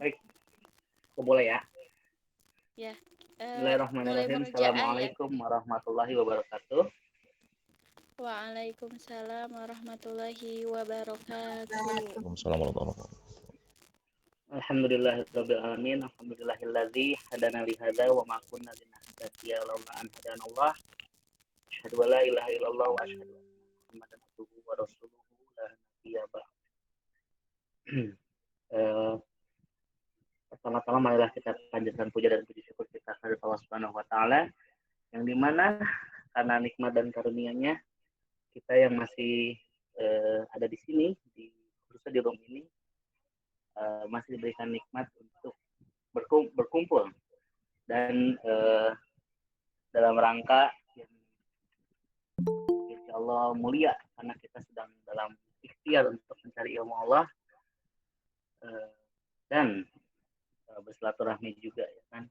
Baik, boleh ya. Ya, mulai Bismillahirrahmanirrahim. meruja'ah ya. Assalamualaikum warahmatullahi wabarakatuh. Waalaikumsalam warahmatullahi wabarakatuh. Waalaikumsalam warahmatullahi wabarakatuh. Alhamdulillahirabbil alamin. Alhamdulillahilladzi hadana li hadza wa ma kunna linahtadiya laula an hadanallah. Asyhadu an la ilaha illallah wa asyhadu anna Muhammadan abduhu wa rasuluhu la nabiyya ba'd. Eh, Pertama-tama marilah kita panjatkan puja dan puji syukur kita kepada Allah Subhanahu wa taala yang dimana karena nikmat dan karunia-Nya kita yang masih ada di sini khususnya di room ini masih diberikan nikmat untuk berkumpul dan dalam rangka yang insya Allah mulia karena kita sedang dalam ikhtiar untuk mencari ilmu Allah dan bersilaturahmi juga ya kan,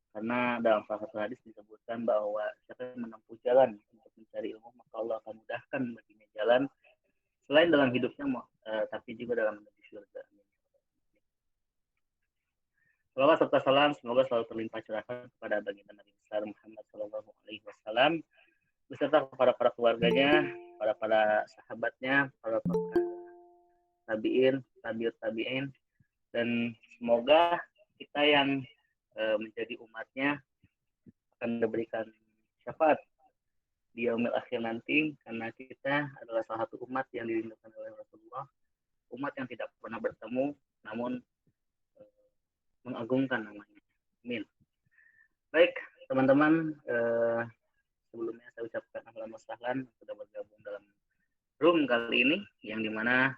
karena dalam salah satu hadis disebutkan bahwa siapa yang menempuh jalan untuk mencari ilmu maka Allah akan mudahkan baginya jalan selain dalam hidupnya tapi juga dalam menuju surga. Salawat serta salam semoga selalu terlimpah curahkan kepada baginda Nabi besar Muhammad Shallallahu Alaihi Wasallam beserta kepada para keluarganya, para sahabatnya, para tabiin, tabiin, dan semoga kita yang menjadi umatnya akan diberikan syafaat di yaumil akhir nanti, karena kita adalah salah satu umat yang dirindukan oleh Rasulullah, umat yang tidak pernah bertemu namun mengagungkan namanya. Amin. Baik teman-teman, sebelumnya saya ucapkan ahlan wa sahlan sudah bergabung dalam room kali ini, yang dimana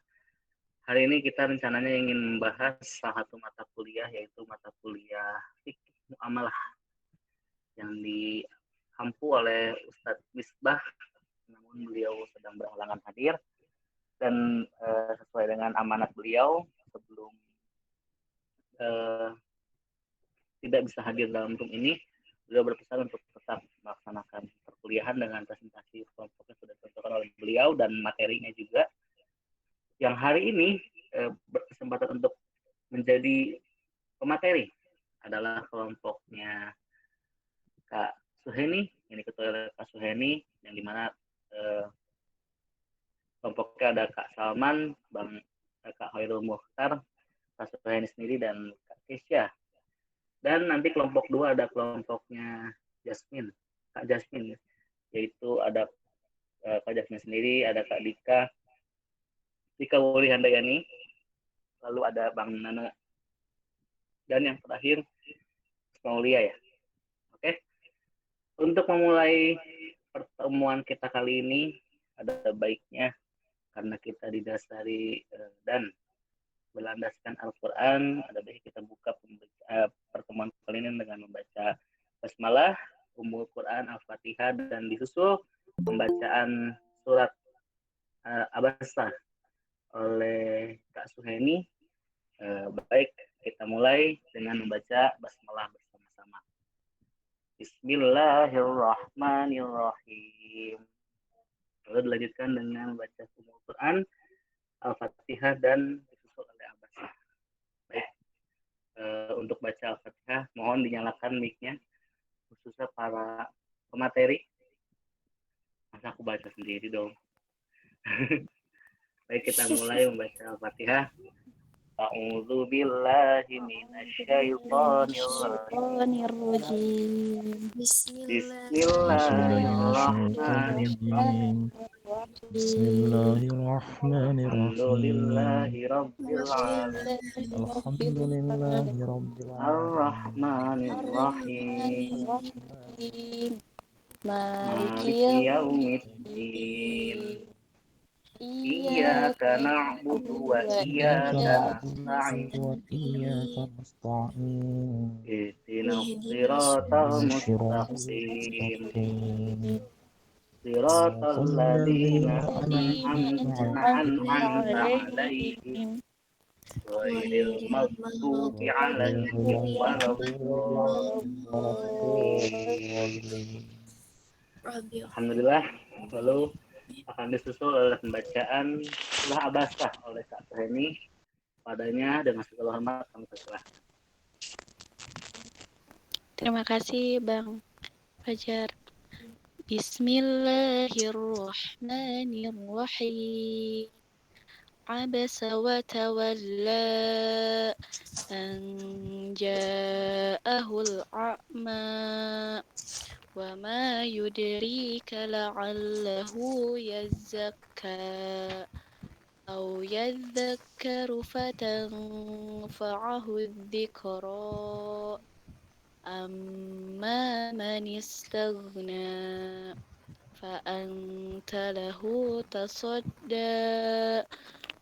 hari ini kita rencananya ingin membahas salah satu mata kuliah, yaitu mata kuliah fikih muamalah yang dihampu oleh Ustadz Misbah, namun beliau sedang berhalangan hadir, dan sesuai dengan amanat beliau sebelum tidak bisa hadir dalam room ini, beliau berpesan untuk tetap melaksanakan perkuliahan dengan presentasi kelompok yang sudah ditentukan oleh beliau dan materinya juga, yang hari ini berkesempatan untuk menjadi pemateri adalah kelompoknya Kak Suheni, ini ketua oleh Kak Suheni, yang dimana kelompoknya ada Kak Salman, Kak Hoirul Mukhtar, Kak Suheni sendiri, dan Kak Kesya. Dan nanti kelompok 2 ada kelompoknya Jasmine, Kak Jasmine, yaitu ada Kak Jasmine sendiri, ada Kak Dika Wuli Handayani, lalu ada Bang Nana, dan yang terakhir Maulia ya. Oke. Untuk memulai pertemuan kita kali ini, ada baiknya karena kita didasari dan berlandaskan Al-Quran, ada baik kita buka pertemuan kali ini dengan membaca basmalah, Ummul Quran, Al-Fatihah, dan disusul pembacaan surat Abasa oleh Kak Suheni. Baik, kita mulai dengan membaca basmalah bersama-sama. Bismillahirrahmanirrahim. Lalu dilanjutkan dengan membaca Ummul Quran, Al-Fatihah, dan disusul oleh Abasa. Baik, untuk baca Al-Fatihah mohon dinyalakan mic-nya, khususnya para pemateri. Masa aku baca sendiri dong. Baik, kita mulai membaca Al-Fatihah. A'udzu billahi minasyaitonir rajim. Bismillahirrahmanirrahim. Bismillahirrahmanirrahim. Alhamdulillahirabbil alamin. Alhamdulillahirabbil alamin. Ar-Rahmanir-Rahim. Maliki yaumiddin. Iyyaka na'budu wa iyyaka nasta'in. Ihdinas siratal mustaqim. Siratal ladzina an'amta 'alaihim ghairil maghdubi 'alaihim waladdallin. Alhamdulillah. Lalu akan disusul oleh pembacaan surah Abasa oleh Kak Suheni. Padanya dengan segala hormat kami persilahkan. Terima kasih Bang Fajar. Bismillahirrahmanirrahim. Abasa wa tawalla an ja'ahul a'ma wa ma yudrika la'allahu yazzakka aw yadhakkaru fatanfa'ahu dzikra amma man istaghna فأنت له تصدى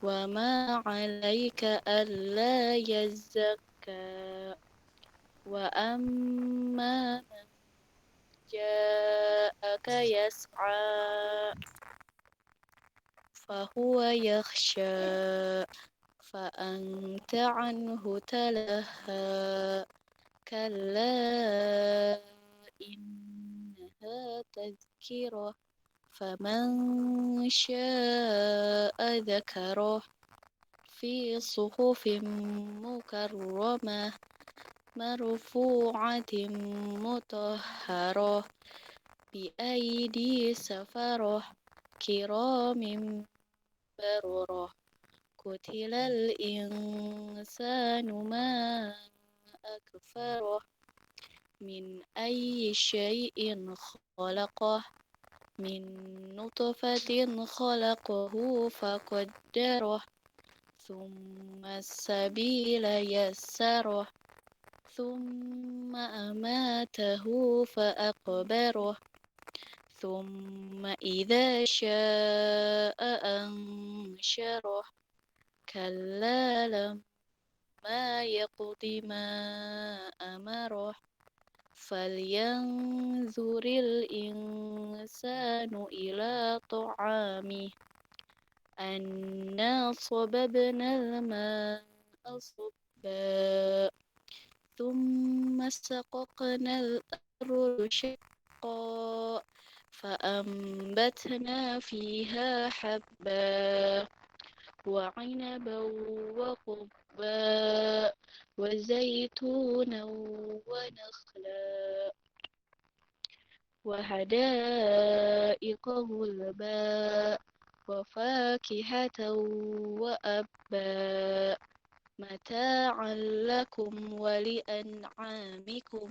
وما عليك ألا يزكى وأما من جاءك يسعى فهو يخشى فأنت عنه تلهى كلا إنها تذكرة فمن شاء ذكره في صحف مكرمة مرفوعة مطهرة بأيدي سفرة كرام بررة قتل الإنسان ما أكفره من أي شيء خلقه من نطفة خلقه فقدره ثم السبيل يسره ثم أماته فأقبره ثم إذا شاء أنشره كلا لما يقض ما أمره فلينظر الإنسان إلى طعامه أنا صببنا الماء صبا ثم سققنا الأرض شقا فأنبتنا فيها حبا وعنبا وقبا وزيتونا ونخلا وحدائق غلبا وفاكهة وأبا متاعا لكم ولأنعامكم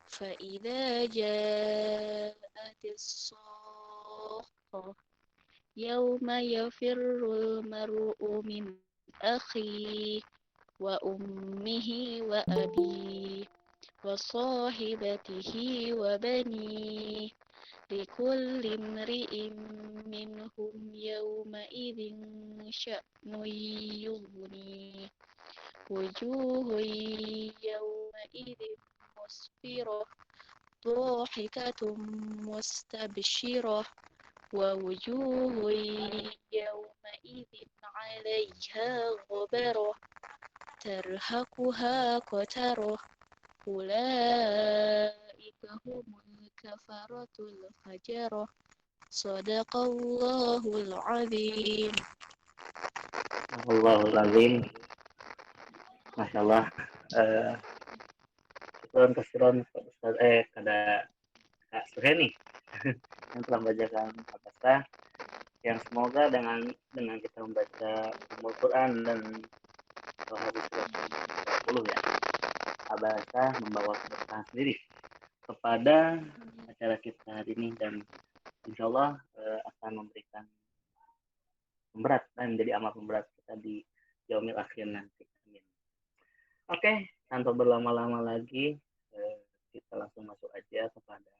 فإذا جاءت الصاخة يوم يفر المرء من أخيه وأمه وأبيه وصاحبته وبنيه لكل امرئ منهم يومئذ شأن يغنيه وجوه يومئذ مسفرة ضاحكة مستبشرة ووجوه يومئذ عليها غبرة ترهقها قترة أولئك هم الكفرة الفجرة صدق الله العظيم. Allahul Azim. Masya Allah. Kasiron kada Kak Suheni yang telah membacakan Abasa, yang semoga dengan kita membaca Al-Quran dan hadis 20 ya, Abasa membawa keberkahan sendiri kepada acara kita hari ini, dan insya Allah akan memberikan pemberat dan menjadi amal pemberat kita di yaumil akhir nanti. Oke, tanpa berlama-lama lagi, kita langsung masuk aja kepada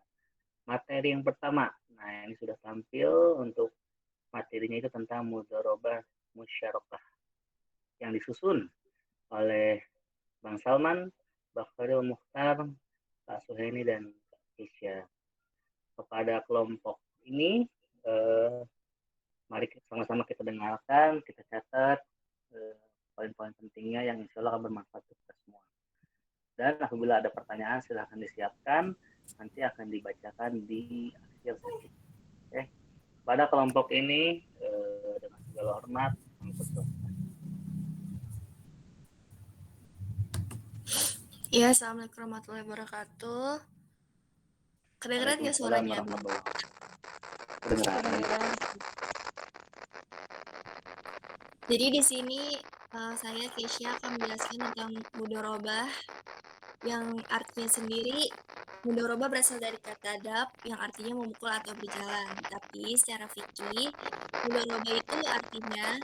materi yang pertama. Nah, ini sudah tampil untuk materinya, itu tentang mudharabah musyarakah yang disusun oleh Bang Salman, Bakharil Mukhtar, Kak Suheni, dan Kak Kisya. Kepada kelompok ini, mari sama-sama kita dengarkan, kita catat poin-poin pentingnya yang insya Allah akan bermanfaat untuk kita semua. Dan apabila ada pertanyaan silahkan disiapkan, nanti akan dibacakan di akhir sesi. Oke. Pada kelompok ini dengan segala hormat kami persilakan. Ya, assalamualaikum warahmatullahi wabarakatuh. Kedengeran nggak suaranya? Bu? Kedengeran. Jadi di sini saya Keisha akan menjelaskan tentang mudorobah yang artinya sendiri. Mudorobah berasal dari kata dab yang artinya memukul atau berjalan. Tapi secara fikih, mudorobah itu artinya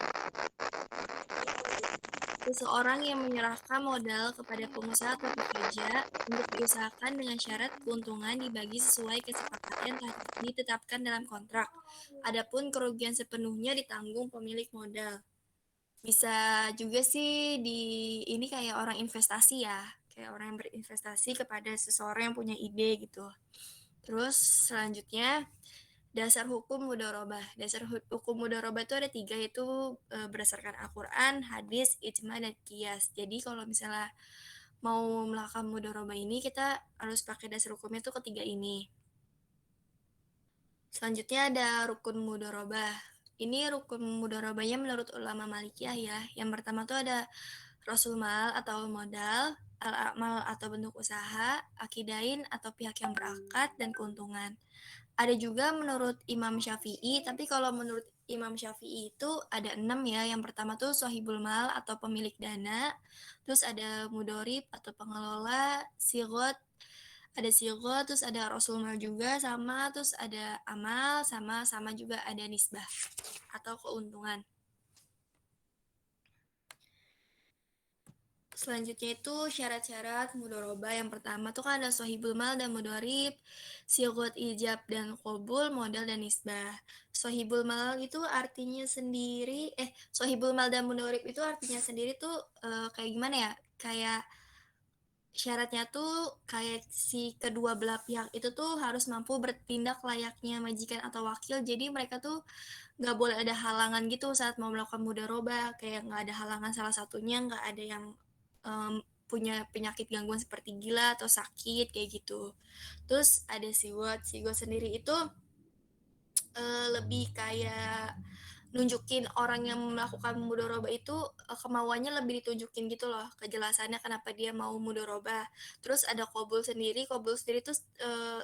seseorang yang menyerahkan modal kepada pengusaha atau pekerja untuk diusahakan dengan syarat keuntungan dibagi sesuai kesepakatan yang ditetapkan dalam kontrak. Adapun kerugian sepenuhnya ditanggung pemilik modal. Bisa juga sih ini kayak orang investasi ya, kayak orang yang berinvestasi kepada seseorang yang punya ide gitu. Terus selanjutnya dasar hukum mudharabah. Dasar hukum mudharabah itu ada 3, yaitu berdasarkan Al-Quran, hadis, ijma, dan qiyas. Jadi kalau misalnya mau melakukan mudharabah ini, kita harus pakai dasar hukumnya tuh ketiga ini. Selanjutnya ada rukun mudharabah. Ini rukun mudharabahnya menurut ulama Malikiyah ya. Yang pertama tuh ada rasul mal atau modal, al-amal atau bentuk usaha, akidain atau pihak yang berakad, dan keuntungan. Ada juga menurut Imam Syafi'i, tapi kalau menurut Imam Syafi'i itu ada 6 ya. Yang pertama tuh sohibul mal atau pemilik dana, terus ada mudorib atau pengelola, sigot, ada sigot, terus ada rasul mal juga sama, terus ada amal sama juga ada nisbah atau keuntungan. Selanjutnya itu syarat-syarat mudharabah. Yang pertama tuh kan ada sohibul mal dan mudharib, sigot ijab dan qabul, modal dan nisbah. Sohibul mal itu artinya sendiri, sohibul mal dan mudharib itu artinya sendiri tuh kayak gimana ya? Kayak syaratnya tuh kayak si kedua belah pihak itu tuh harus mampu bertindak layaknya majikan atau wakil. Jadi mereka tuh nggak boleh ada halangan gitu saat mau melakukan mudharabah. Kayak nggak ada halangan salah satunya, nggak ada yang punya penyakit gangguan seperti gila atau sakit kayak gitu. Terus ada sigot sendiri itu lebih kayak nunjukin orang yang melakukan mudharabah itu kemauannya lebih ditunjukin gitu loh, kejelasannya kenapa dia mau mudharabah. Terus ada qabul sendiri tuh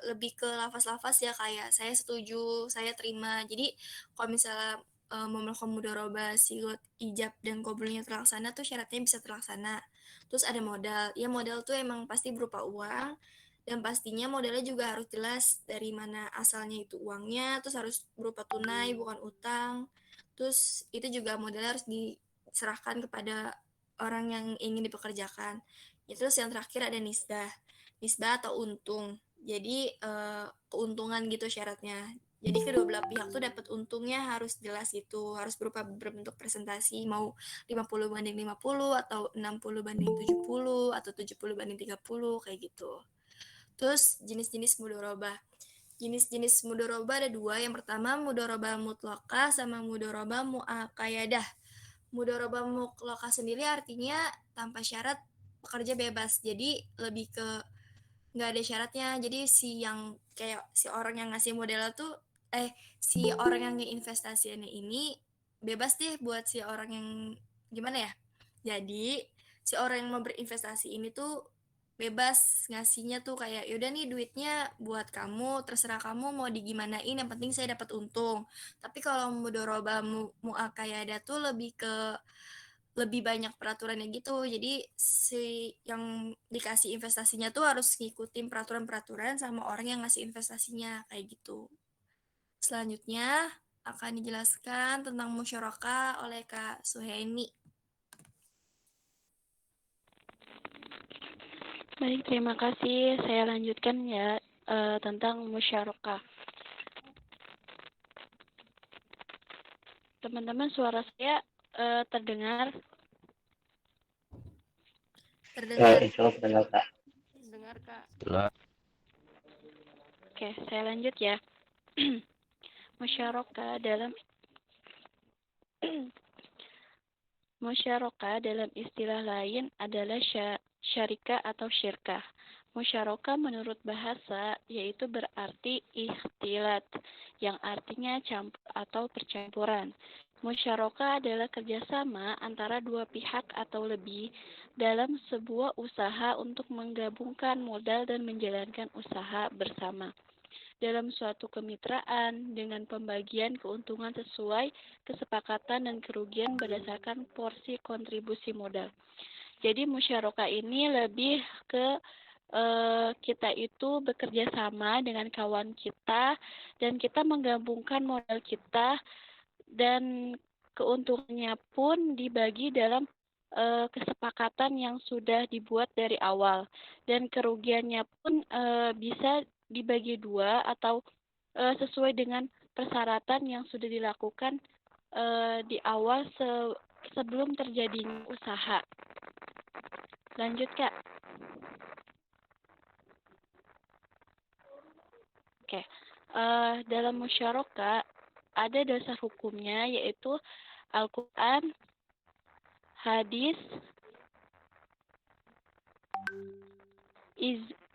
lebih ke lafaz-lafaz ya, kayak saya setuju, saya terima. Jadi kalau misalnya mau melakukan mudharabah, sigot, ijab, dan qabulnya terlaksana tuh syaratnya bisa terlaksana. Terus ada modal, ya modal tuh emang pasti berupa uang, dan pastinya modalnya juga harus jelas dari mana asalnya itu uangnya, terus harus berupa tunai bukan utang. Terus itu juga modalnya harus diserahkan kepada orang yang ingin dipekerjakan. Ya, terus yang terakhir ada nisbah. Nisbah atau untung. Jadi keuntungan gitu syaratnya. Jadi kedua belah pihak tuh dapat untungnya harus jelas gitu, harus berbentuk presentasi, mau 50/50 atau 60/70 atau 70/30 kayak gitu. Terus jenis-jenis mudharabah. Jenis-jenis mudharabah ada 2. Yang pertama mudharabah mutlaqah sama mudharabah muaqayadah. Mudharabah mutlaqah sendiri artinya tanpa syarat, pekerja bebas. Jadi lebih ke nggak ada syaratnya. Jadi si orang yang ngasih modal tuh si orang yang ngeinvestasiannya ini bebas deh buat si orang yang gimana ya. Jadi si orang yang mau berinvestasi ini tuh bebas ngasihnya tuh kayak yaudah nih duitnya buat kamu, terserah kamu mau digimanain, yang penting saya dapat untung. Tapi kalau mudharabah muaqayadah tuh lebih banyak peraturannya gitu. Jadi si yang dikasih investasinya tuh harus ngikutin peraturan-peraturan sama orang yang ngasih investasinya kayak gitu. Selanjutnya akan dijelaskan tentang musyarakah oleh Kak Suhaini. Baik, terima kasih. Saya lanjutkan ya tentang musyarakah. Teman-teman, suara saya terdengar? Terdengar. Insya Allah terdengar, Kak. Terdengar, Kak. Jelas. Oke, saya lanjut ya. Musyarakah dalam istilah lain adalah syarikah atau syirkah. Musyarakah menurut bahasa yaitu berarti ikhtilat, yang artinya campur atau percampuran. Musyarakah adalah kerjasama antara dua pihak atau lebih dalam sebuah usaha untuk menggabungkan modal dan menjalankan usaha bersama dalam suatu kemitraan dengan pembagian keuntungan sesuai kesepakatan dan kerugian berdasarkan porsi kontribusi modal. Jadi musyarakah ini lebih ke kita itu bekerja sama dengan kawan kita dan kita menggabungkan modal kita dan keuntungannya pun dibagi dalam kesepakatan yang sudah dibuat dari awal dan kerugiannya pun bisa dibagi dua atau sesuai dengan persyaratan yang sudah dilakukan di awal sebelum terjadinya usaha. Lanjut, Kak. Oke. Dalam musyarakah ada dasar hukumnya yaitu Al-Quran, hadis,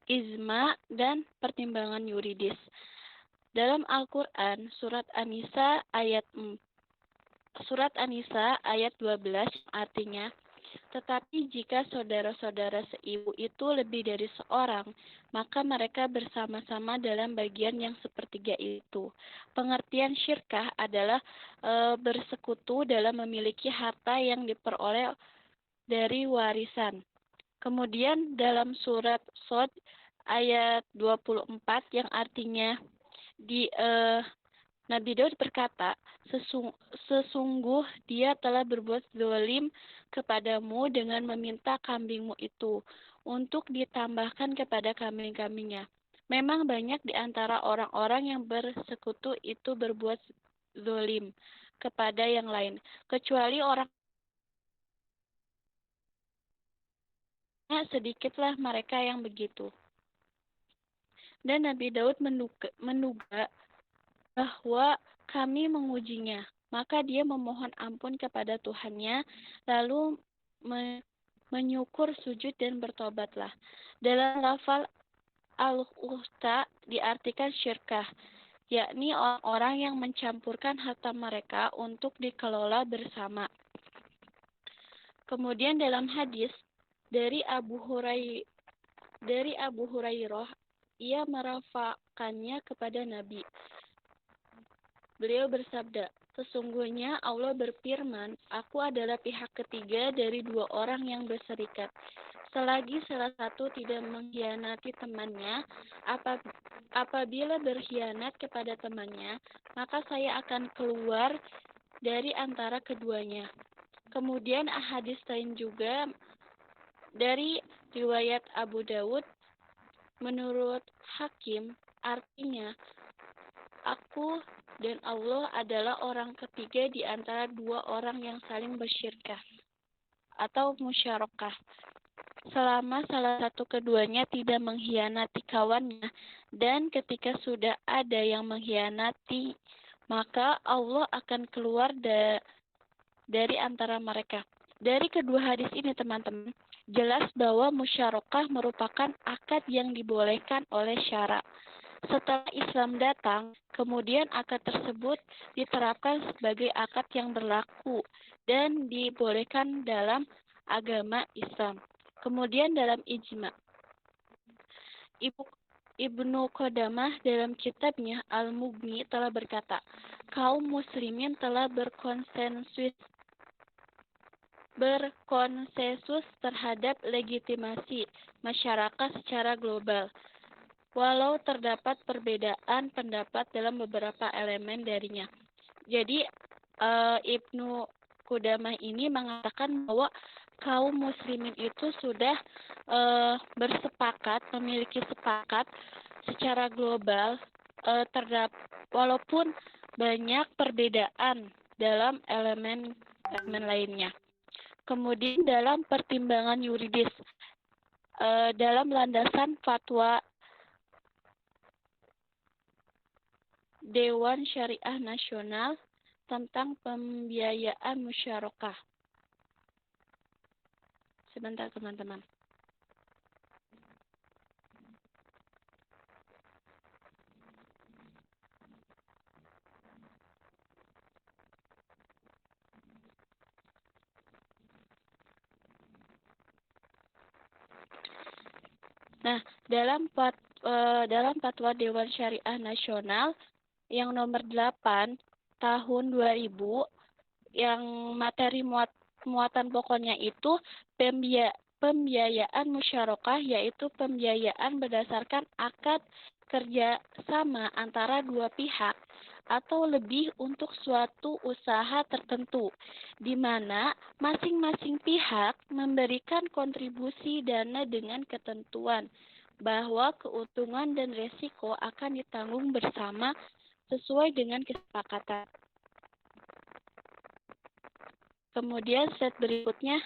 ijma, dan pertimbangan yuridis. Dalam Al-Quran, surat An-Nisa ayat 12 artinya, tetapi jika saudara-saudara seibu itu lebih dari seorang, maka mereka bersama-sama dalam bagian yang sepertiga itu. Pengertian syirkah adalah bersekutu dalam memiliki harta yang diperoleh dari warisan. Kemudian dalam surat Shad ayat 24 yang artinya Nabi Daud berkata, sesungguh dia telah berbuat zalim kepadamu dengan meminta kambingmu itu untuk ditambahkan kepada kambing-kambingnya. Memang banyak di antara orang-orang yang bersekutu itu berbuat zalim kepada yang lain, kecuali orang sedikitlah mereka yang begitu. Dan Nabi Daud menduga bahwa kami mengujinya. Maka dia memohon ampun kepada Tuhannya, lalu menyukur sujud dan bertobatlah. Dalam lafal al-ukhta diartikan syirkah, yakni orang-orang yang mencampurkan harta mereka untuk dikelola bersama. Kemudian dalam hadis dari Abu Hurairah, ia merafakannya kepada Nabi. Beliau bersabda, sesungguhnya Allah berfirman, aku adalah pihak ketiga dari dua orang yang berserikat. Selagi salah satu tidak mengkhianati temannya, apabila berkhianat kepada temannya, maka saya akan keluar dari antara keduanya. Kemudian hadis lain juga dari riwayat Abu Dawud, menurut Hakim, artinya, aku dan Allah adalah orang ketiga di antara dua orang yang saling bersyirkah atau musyarakah. Selama salah satu keduanya tidak mengkhianati kawannya, dan ketika sudah ada yang mengkhianati, maka Allah akan keluar dari antara mereka. Dari kedua hadis ini, teman-teman, jelas bahwa musyarakah merupakan akad yang dibolehkan oleh syara. Setelah Islam datang, kemudian akad tersebut diterapkan sebagai akad yang berlaku dan dibolehkan dalam agama Islam. Kemudian dalam ijma. Ibnu Qudamah dalam kitabnya Al-Mughni telah berkata, kaum muslimin telah berkonsensus terhadap legitimasi masyarakat secara global. Walau terdapat perbedaan pendapat dalam beberapa elemen darinya. Jadi Ibnu Qudamah ini mengatakan bahwa kaum muslimin itu sudah bersepakat, memiliki sepakat secara global walaupun banyak perbedaan dalam elemen lainnya. Kemudian dalam pertimbangan yuridis, dalam landasan fatwa Dewan Syariah Nasional tentang pembiayaan musyarakah. Sebentar, teman-teman. Nah, dalam Fatwa Dewan Syariah Nasional yang nomor 8 tahun 2000 yang materi muatan pokoknya itu pembiayaan musyarakah, yaitu pembiayaan berdasarkan akad kerja sama antara dua pihak atau lebih untuk suatu usaha tertentu, di mana masing-masing pihak memberikan kontribusi dana dengan ketentuan bahwa keuntungan dan resiko akan ditanggung bersama sesuai dengan kesepakatan. Kemudian slide berikutnya.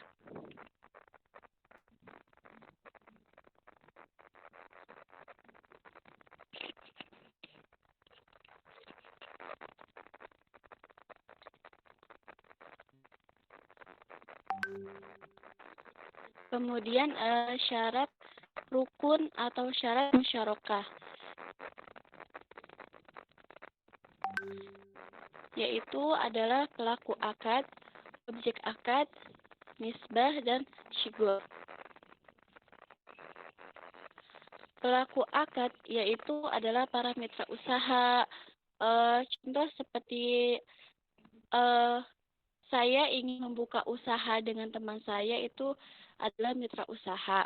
Kemudian syarat rukun atau syarat musyarakah, yaitu adalah pelaku akad, objek akad, nisbah, dan syigur. Pelaku akad yaitu adalah para mitra usaha. Contoh seperti saya ingin membuka usaha dengan teman saya, itu adalah mitra usaha.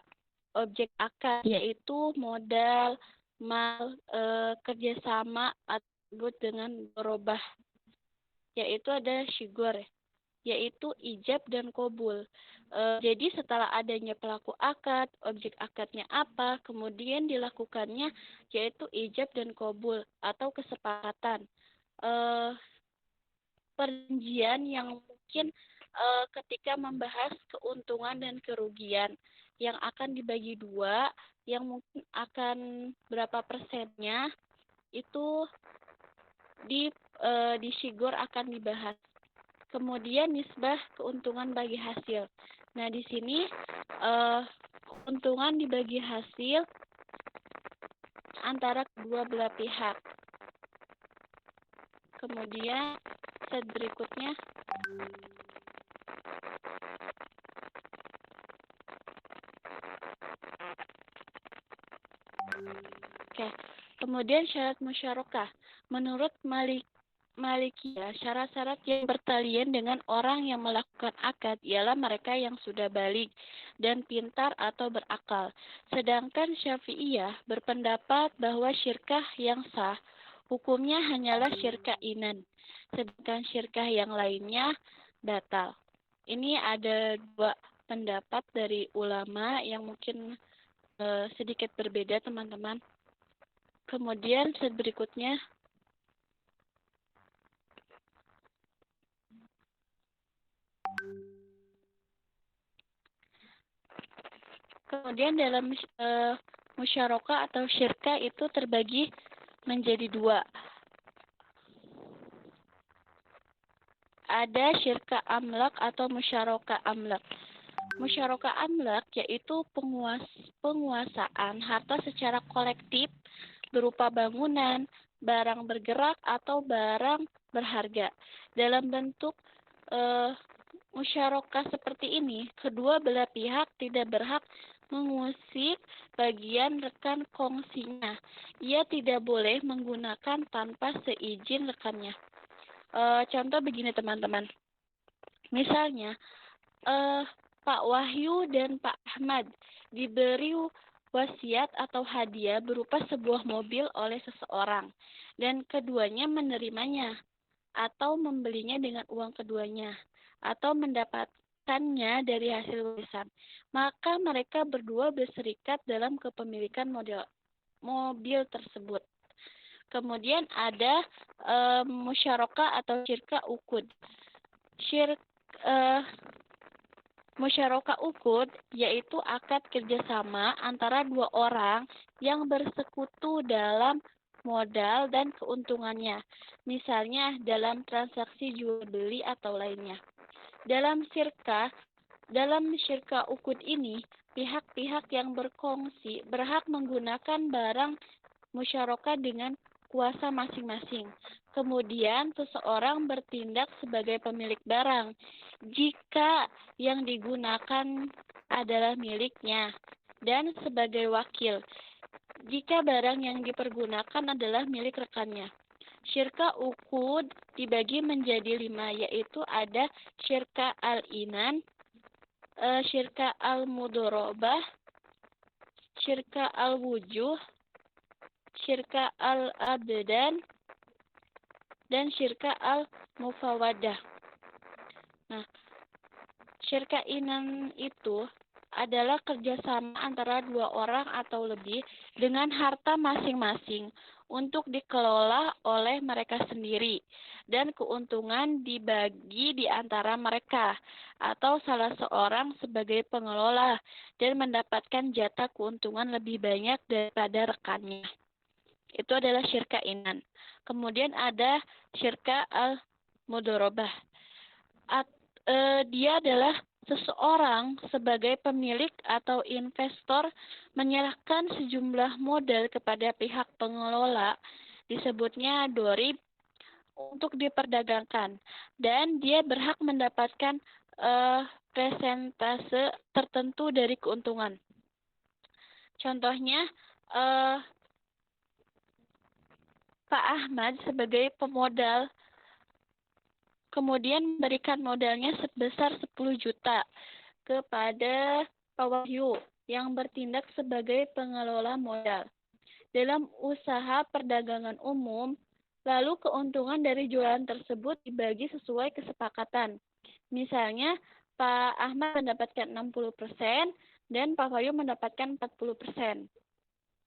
Objek akad yaitu modal, mal, kerjasama atau dengan berubah, yaitu ada syigur, yaitu ijab dan qabul. Jadi setelah adanya pelaku akad, objek akadnya apa, kemudian dilakukannya yaitu ijab dan qabul atau kesepakatan. Perjanjian yang mungkin ketika membahas keuntungan dan kerugian yang akan dibagi dua, yang mungkin akan berapa persennya, itu di syigur akan dibahas. Kemudian nisbah, keuntungan bagi hasil. Nah, di sini keuntungan dibagi hasil antara kedua belah pihak. Kemudian slide berikutnya. Oke. Kemudian syarat musyarakah. Menurut Malikiyah, syarat-syarat yang bertalian dengan orang yang melakukan akad ialah mereka yang sudah balik dan pintar atau berakal. Sedangkan Syafi'iyah berpendapat bahwa syirkah yang sah hukumnya hanyalah syirkah inan, sedangkan syirkah yang lainnya batal. Ini ada dua pendapat dari ulama yang mungkin sedikit berbeda, teman-teman. Kemudian slide berikutnya. Kemudian dalam musyarakah atau syirkah itu terbagi menjadi dua. Ada syirkah amlak atau musyarakah amlak. Musyarakah amlak yaitu penguasaan harta secara kolektif berupa bangunan, barang bergerak, atau barang berharga. Dalam bentuk musyarakah seperti ini, kedua belah pihak tidak berhak mengusik bagian rekan kongsinya. Ia tidak boleh menggunakan tanpa seizin rekannya. Contoh begini, teman-teman. Misalnya, Pak Wahyu dan Pak Ahmad diberi wasiat atau hadiah berupa sebuah mobil oleh seseorang, dan keduanya menerimanya, atau membelinya dengan uang keduanya, atau mendapatkannya dari hasil warisan. Maka mereka berdua berserikat dalam kepemilikan mobil tersebut. Kemudian ada musyarakah atau syirkah uqud. Musyarakah uqud yaitu akad kerjasama antara dua orang yang bersekutu dalam modal dan keuntungannya, misalnya dalam transaksi jual beli atau lainnya. Dalam syirkah uqud ini, pihak-pihak yang berkongsi berhak menggunakan barang musyarakah dengan kuasa masing-masing. Kemudian seseorang bertindak sebagai pemilik barang jika yang digunakan adalah miliknya. dan sebagai wakil jika barang yang dipergunakan adalah milik rekannya. Syirka uqud dibagi menjadi 5, yaitu ada syirka al-inan, syirka al-mudorobah, syirka al-wujuh, syirka al-abdan, dan syirka al-mufawadah. Nah, syirka inan itu adalah kerjasama antara 2 orang atau lebih dengan harta masing-masing untuk dikelola oleh mereka sendiri, dan keuntungan dibagi di antara mereka atau salah seorang sebagai pengelola dan mendapatkan jatah keuntungan lebih banyak daripada rekannya. Itu adalah syirka inan. Kemudian ada syirka al-mudorobah. Dia adalah seseorang sebagai pemilik atau investor menyerahkan sejumlah modal kepada pihak pengelola, disebutnya dorib, untuk diperdagangkan, dan dia berhak mendapatkan persentase tertentu dari keuntungan. Contohnya, Pak Ahmad sebagai pemodal kemudian memberikan modalnya sebesar 10 juta kepada Pak Wahyu yang bertindak sebagai pengelola modal dalam usaha perdagangan umum, lalu keuntungan dari jualan tersebut dibagi sesuai kesepakatan. Misalnya, Pak Ahmad mendapatkan 60% dan Pak Wahyu mendapatkan 40%.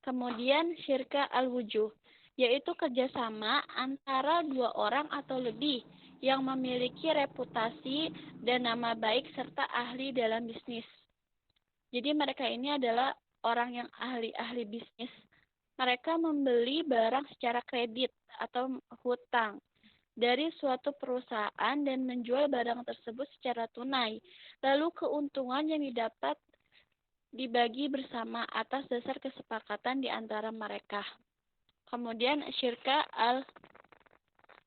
Kemudian syirka al-wujuh, yaitu kerjasama antara 2 orang atau lebih yang memiliki reputasi dan nama baik serta ahli dalam bisnis. Jadi mereka ini adalah orang yang ahli bisnis. Mereka membeli barang secara kredit atau hutang dari suatu perusahaan dan menjual barang tersebut secara tunai. Lalu keuntungan yang didapat dibagi bersama atas dasar kesepakatan di antara mereka. Kemudian syirka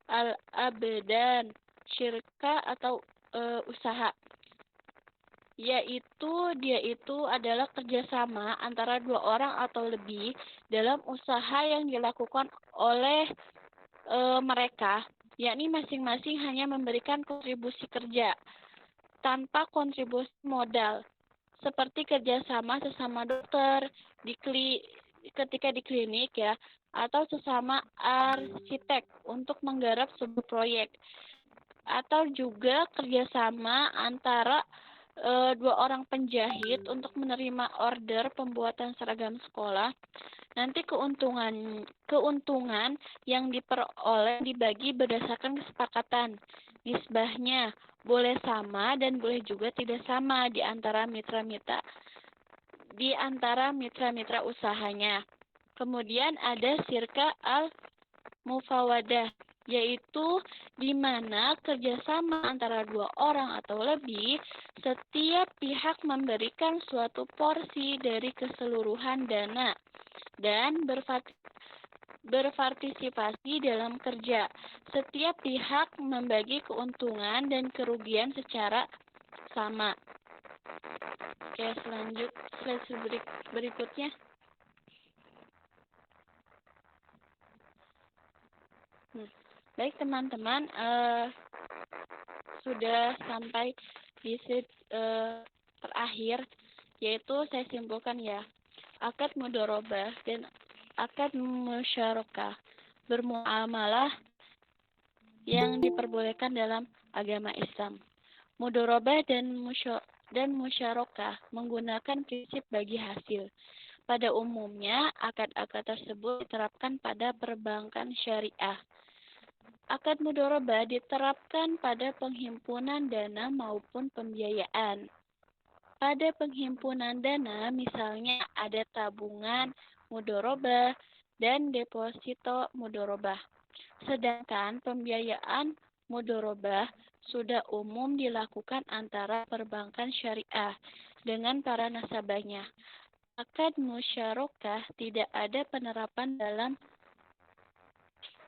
al-abdan, syirka atau usaha, yaitu dia itu adalah kerjasama antara 2 orang atau lebih dalam usaha yang dilakukan oleh mereka, yakni masing-masing hanya memberikan kontribusi kerja tanpa kontribusi modal, seperti kerjasama sesama dokter ketika di klinik ya, atau sesama arsitek untuk menggarap sebuah proyek, atau juga kerjasama antara 2 orang penjahit untuk menerima order pembuatan seragam sekolah. Nanti keuntungan yang diperoleh dibagi berdasarkan kesepakatan. Nisbahnya boleh sama dan boleh juga tidak sama di antara mitra-mitra usahanya. Kemudian ada syirka al-mufawadah, yaitu di mana kerjasama antara 2 orang atau lebih, setiap pihak memberikan suatu porsi dari keseluruhan dana dan berpartisipasi dalam kerja. Setiap pihak membagi keuntungan dan kerugian secara sama. Oke, slide berikutnya. Baik teman-teman, sudah sampai di slide terakhir, yaitu saya simpulkan ya, akad mudharabah dan akad musyarakah bermuamalah yang diperbolehkan dalam agama Islam. Mudharabah dan musyarakah menggunakan prinsip bagi hasil. Pada umumnya, akad-akad tersebut diterapkan pada perbankan syariah. Akad mudharabah diterapkan pada penghimpunan dana maupun pembiayaan. Pada penghimpunan dana, misalnya ada tabungan mudharabah dan deposito mudharabah. Sedangkan pembiayaan mudharabah sudah umum dilakukan antara perbankan syariah dengan para nasabahnya. Akad musyarakah tidak ada penerapan dalam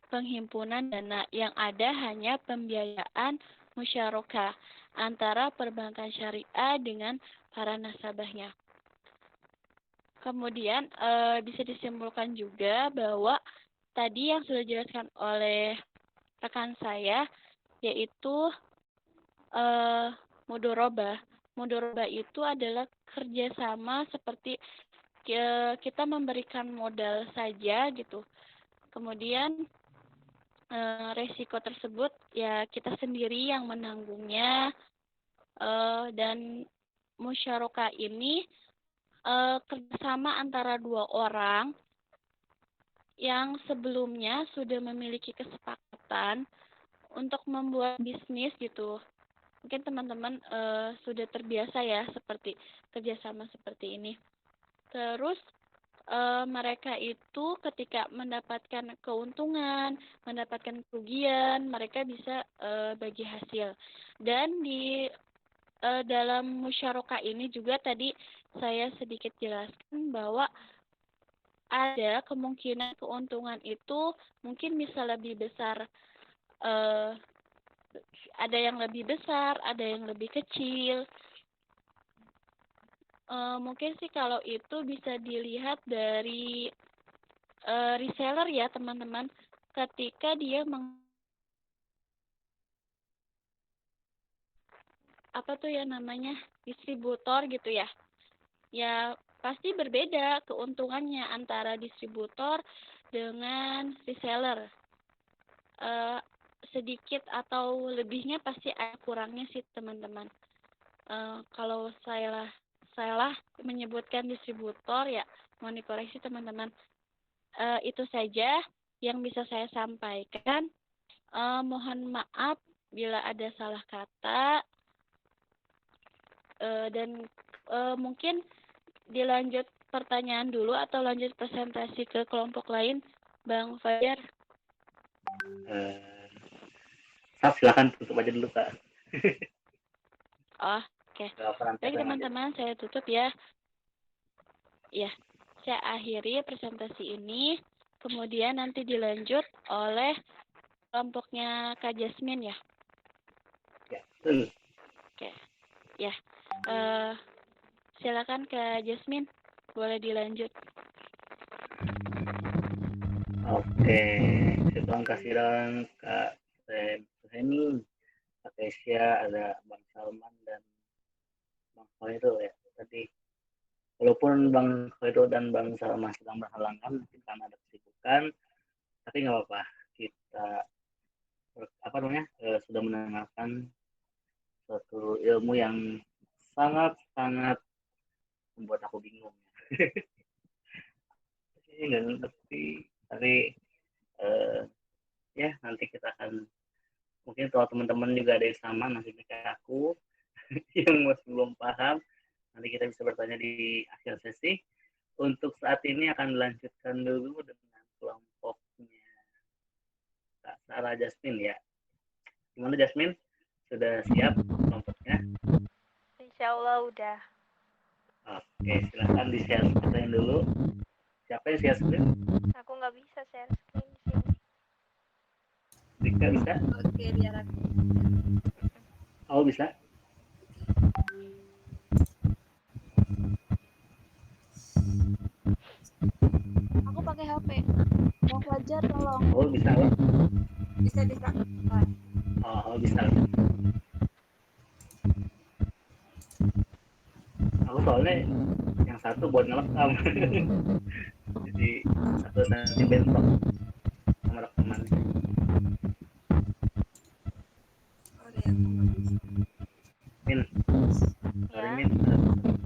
penghimpunan dana, yang ada hanya pembiayaan musyarakah antara perbankan syariah dengan para nasabahnya. Kemudian bisa disimpulkan juga bahwa tadi yang sudah dijelaskan oleh rekan saya, yaitu mudorobah. Mudorobah itu adalah kerjasama seperti kita memberikan modal saja gitu. Kemudian resiko tersebut ya kita sendiri yang menanggungnya, dan musyarakah ini kerjasama antara dua orang yang sebelumnya sudah memiliki kesepakatan untuk membuat bisnis gitu. Mungkin teman-teman sudah terbiasa ya seperti kerjasama seperti ini. Terus mereka itu ketika mendapatkan keuntungan, mendapatkan kerugian, mereka bisa bagi hasil. Dan di dalam musyarakah ini juga tadi saya sedikit jelaskan bahwa ada kemungkinan keuntungan itu mungkin bisa lebih besar. Ada yang lebih besar, ada yang lebih kecil. Mungkin sih kalau itu bisa dilihat dari reseller ya teman-teman. Ketika dia distributor gitu ya. Ya pasti berbeda keuntungannya antara distributor dengan reseller. Sedikit atau lebihnya pasti ada kurangnya sih teman-teman. Kalau saya menyebutkan distributor ya mohon dikoreksi teman-teman. Itu saja yang bisa saya sampaikan. Mohon maaf bila ada salah kata, dan mungkin dilanjut pertanyaan dulu atau lanjut presentasi ke kelompok lain, Bang Fajar. Silakan tutup aja dulu Kak. Oh, oke. Baik teman-teman, saya tutup ya. Ya, saya akhiri presentasi ini. Kemudian nanti dilanjut oleh kelompoknya Kak Jasmine ya. Ya, betul. Oke. Ya. Silakan Kak Jasmine, boleh dilanjut. Oke, terima kasih dong Kak Heni, Kak Kesia, ada Bang Salman dan Bang Khairul ya. Tadi walaupun Bang Khairul dan Bang Salman sedang berhalangan mungkin karena ada kesibukan, tapi nggak apa-apa. Kita sudah mendengarkan suatu ilmu yang sangat-sangat membuat aku bingung. Nggak ngerti, tapi ya nanti kita akan mungkin kalau teman-teman juga ada yang sama nanti kayak aku yang masih belum paham, nanti kita bisa bertanya di akhir sesi. Untuk saat ini akan dilanjutkan dulu dengan kelompoknya Kak Sarah Jasmine ya. Gimana Jasmine? Sudah siap kelompoknya? Insya Allah udah. Oke, silahkan di-share screen dulu. Siapa yang share screen? Aku nggak bisa share screen di sini. Dika bisa? Oke, biar aku. Oh, bisa? Aku pakai HP. Bang Fajar tolong. Oh, bisa loh. Bisa. Oh, bisa. Aku soalnya yang satu buat ngerekam. Jadi satu nanti bentrok sama rekamannya. Min, sorry Ya. Min,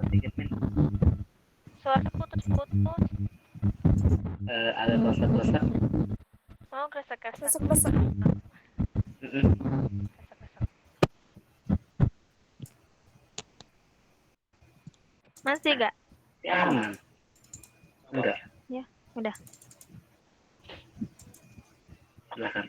sedikit Min. Suara putus-putus. Ada klosak-klosak. Oh, gresek-gresek. Besok. Mm-mm. Masih gak? Ya aman. Enggak. Ya, udah. Silakan.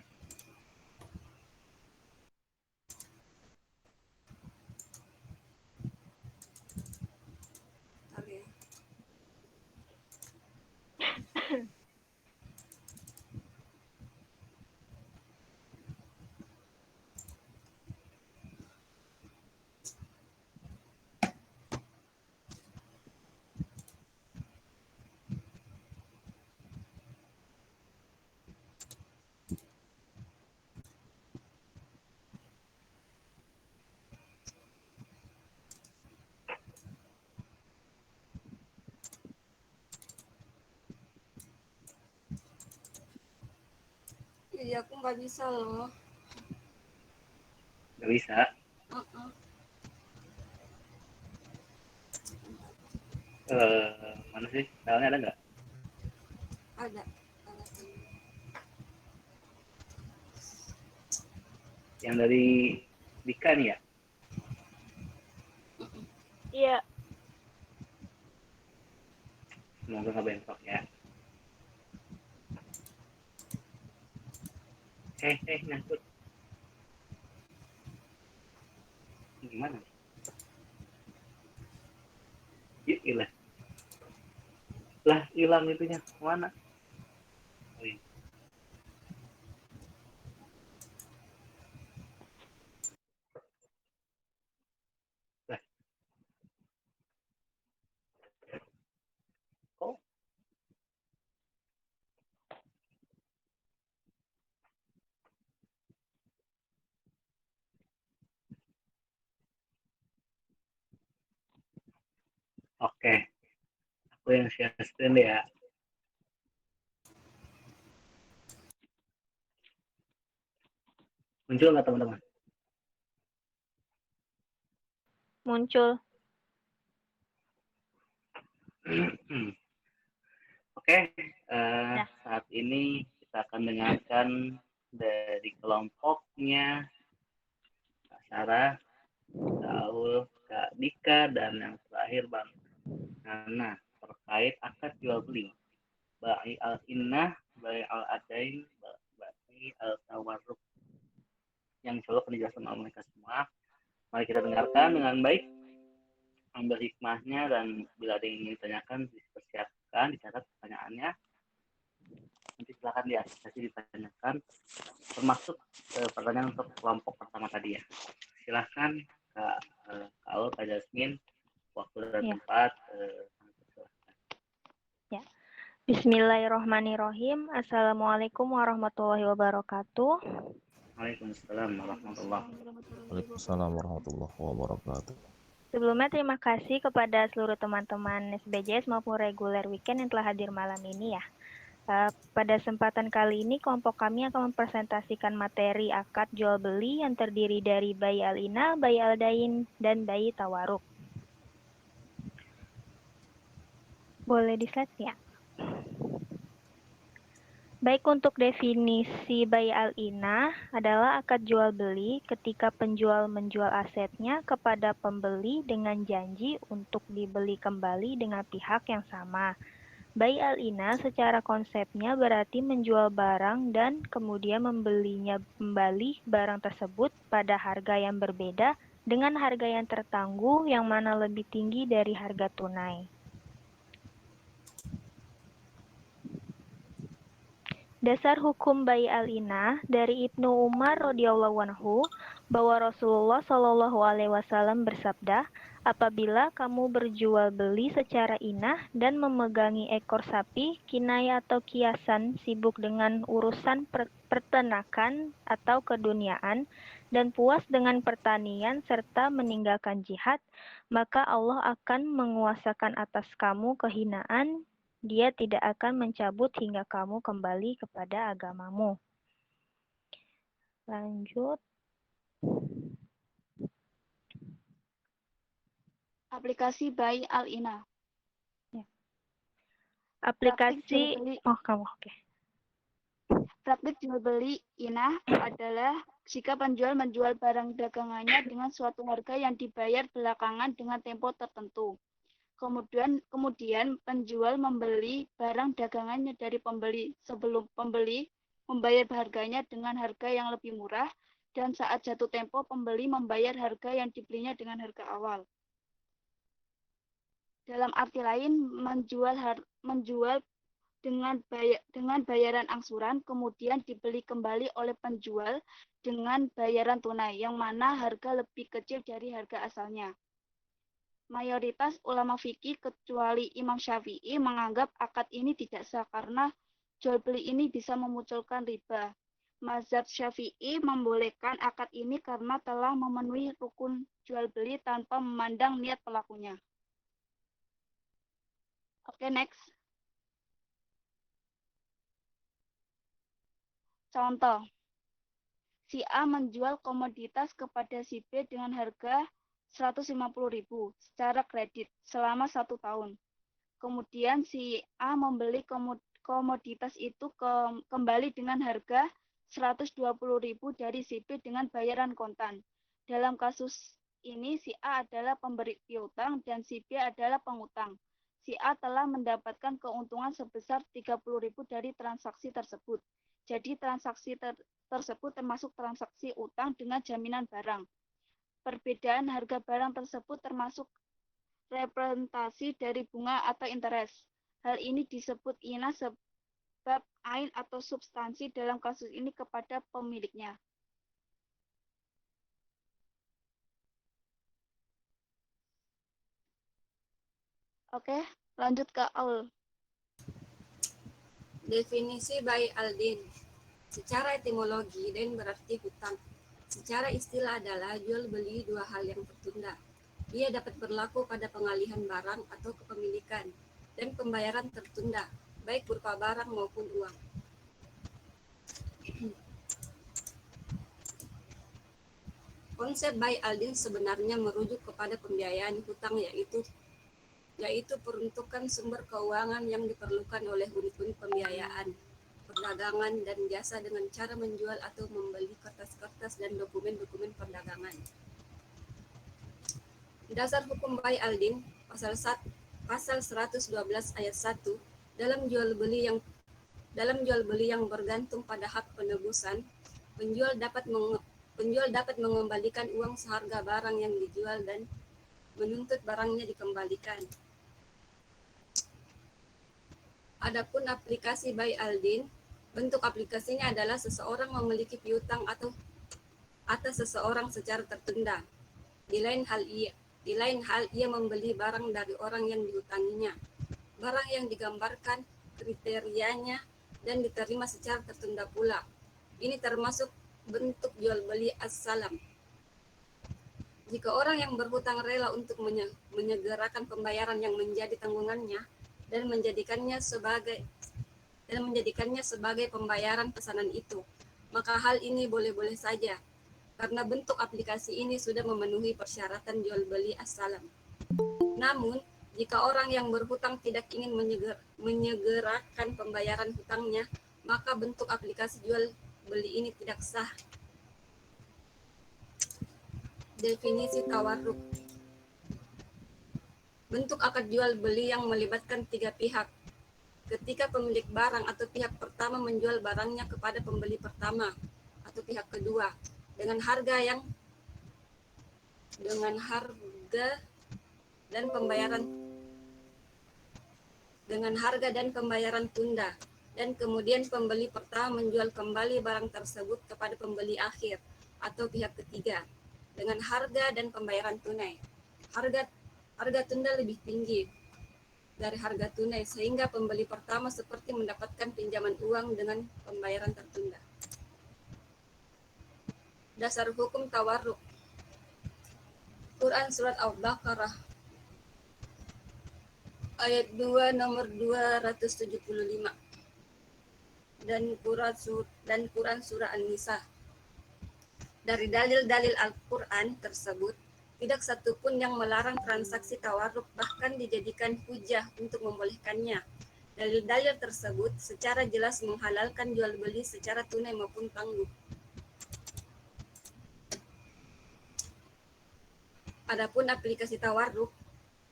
Iya, aku nggak bisa loh. Nggak bisa. Uh-uh. Mana sih? Filenya ada nggak? Ada. Yang dari Dika nih ya? Iya. Semoga nggak bentrok ya. Nyangkut. Gimana? Ilah. Lah, hilang itunya. Mana? Oh, iya. Lah. Kok? Oke. Aku yang share screen ya. Muncul nggak teman-teman? Muncul. Oke, saat ini kita akan dengarkan dari kelompoknya Kak Sarah, Kak Aul, Kak Dika, dan yang terakhir Bang Nana terkait akad jual beli. Ba'i al-innah, ba'i al-adain, ba'i al-tawarruk. Yang insya Allah akan dijelaskan oleh mereka semua. Mari kita dengarkan dengan baik, ambil hikmahnya, dan bila ada yang ingin ditanyakan, dipersiapkan, dicatat pertanyaannya. Nanti silakan ditanyakan, termasuk pertanyaan untuk kelompok pertama tadi ya. Silahkan Kak Aul, Kak Jasmine, waktu dan tempat. Ya. Bismillahirrahmanirrahim. Assalamualaikum warahmatullahi wabarakatuh. Waalaikumsalam warahmatullahi wabarakatuh. Waalaikumsalam warahmatullahi wabarakatuh. Sebelumnya terima kasih kepada seluruh teman-teman SBJS maupun reguler weekend yang telah hadir malam ini ya. Pada kesempatan kali ini kelompok kami akan mempresentasikan materi akad jual beli yang terdiri dari bayi al-ina, bayi al-dain, dan bayi tawaruk. Boleh di slide ya? Baik, untuk definisi bayi al-ina adalah akad jual beli ketika penjual menjual asetnya kepada pembeli dengan janji untuk dibeli kembali dengan pihak yang sama. Bayi al-ina secara konsepnya berarti menjual barang dan kemudian membelinya kembali barang tersebut pada harga yang berbeda dengan harga yang tertangguh yang mana lebih tinggi dari harga tunai. Dasar hukum bayi al-ina dari Ibnu Umar radhiyallahu anhu bahwa Rasulullah shallallahu alaihi wasallam bersabda, apabila kamu berjual beli secara inah dan memegangi ekor sapi, kinaya atau kiasan sibuk dengan urusan peternakan atau keduniaan dan puas dengan pertanian serta meninggalkan jihad, maka Allah akan menguasakan atas kamu kehinaan. Dia tidak akan mencabut hingga kamu kembali kepada agamamu. Lanjut. Aplikasi bayi al-ina. Ya. Aplikasi, kamu oke. Praktik jual beli inah adalah jika penjual menjual barang dagangannya dengan suatu harga yang dibayar belakangan dengan tempo tertentu. Kemudian penjual membeli barang dagangannya dari pembeli sebelum pembeli membayar harganya dengan harga yang lebih murah, dan saat jatuh tempo pembeli membayar harga yang dibelinya dengan harga awal. Dalam arti lain, menjual dengan bayaran angsuran, kemudian dibeli kembali oleh penjual dengan bayaran tunai, yang mana harga lebih kecil dari harga asalnya. Mayoritas ulama fikih kecuali Imam Syafi'i menganggap akad ini tidak sah karena jual beli ini bisa memunculkan riba. Mazhab Syafi'i membolehkan akad ini karena telah memenuhi rukun jual beli tanpa memandang niat pelakunya. Oke, next. Contoh, si A menjual komoditas kepada si B dengan harga 150.000 secara kredit selama 1 tahun. Kemudian si A membeli komoditas itu kembali dengan harga 120.000 dari si B dengan bayaran kontan. Dalam kasus ini si A adalah pemberi piutang dan si B adalah pengutang. Si A telah mendapatkan keuntungan sebesar 30.000 dari transaksi tersebut. Jadi transaksi tersebut termasuk transaksi utang dengan jaminan barang. Perbedaan harga barang tersebut termasuk representasi dari bunga atau interest. Hal ini disebut ina sebab ain atau substansi dalam kasus ini kepada pemiliknya. Oke, lanjut ke Aul. Definisi bai al-din. Secara etimologi, din berarti hutang. Secara istilah adalah jual beli dua hal yang tertunda. Ia dapat berlaku pada pengalihan barang atau kepemilikan dan pembayaran tertunda, baik berupa barang maupun uang. Konsep bai al-din sebenarnya merujuk kepada pembiayaan hutang yaitu peruntukan sumber keuangan yang diperlukan oleh unit-unit pembiayaan, perdagangan, dan jasa dengan cara menjual atau membeli kertas-kertas dan dokumen-dokumen perdagangan. Dasar hukum bai al-din pasal 112 ayat 1 dalam jual beli yang bergantung pada hak penebusan, penjual dapat mengembalikan uang seharga barang yang dijual dan menuntut barangnya dikembalikan. Adapun aplikasi bai al-din, bentuk aplikasinya adalah seseorang memiliki piutang atau atas seseorang secara tertunda. Di lain hal ia membeli barang dari orang yang diutanginya. Barang yang digambarkan kriterianya dan diterima secara tertunda pula. Ini termasuk bentuk jual beli as-salam. Jika orang yang berhutang rela untuk menyegerakan pembayaran yang menjadi tanggungannya dan menjadikannya sebagai pembayaran pesanan itu, maka hal ini boleh-boleh saja, karena bentuk aplikasi ini sudah memenuhi persyaratan jual beli as-salam. Namun, jika orang yang berhutang tidak ingin menyegerakan pembayaran hutangnya, maka bentuk aplikasi jual beli ini tidak sah. Definisi tawarruk. Bentuk akad jual beli yang melibatkan tiga pihak. Ketika pemilik barang atau pihak pertama menjual barangnya kepada pembeli pertama atau pihak kedua dengan harga dan pembayaran tunda, dan kemudian pembeli pertama menjual kembali barang tersebut kepada pembeli akhir atau pihak ketiga dengan harga dan pembayaran tunai. Harga tunda lebih tinggi dari harga tunai sehingga pembeli pertama seperti mendapatkan pinjaman uang dengan pembayaran tertunda. Dasar hukum tawarruk. Quran Surat Al-Baqarah ayat 2 nomor 275 dan Quran Surah An-Nisa. Dari dalil-dalil Al-Quran tersebut, tidak satupun yang melarang transaksi tawarruk bahkan dijadikan hujah untuk membolehkannya. Dalil-dalil tersebut secara jelas menghalalkan jual beli secara tunai maupun tangguh. Adapun aplikasi tawarruk,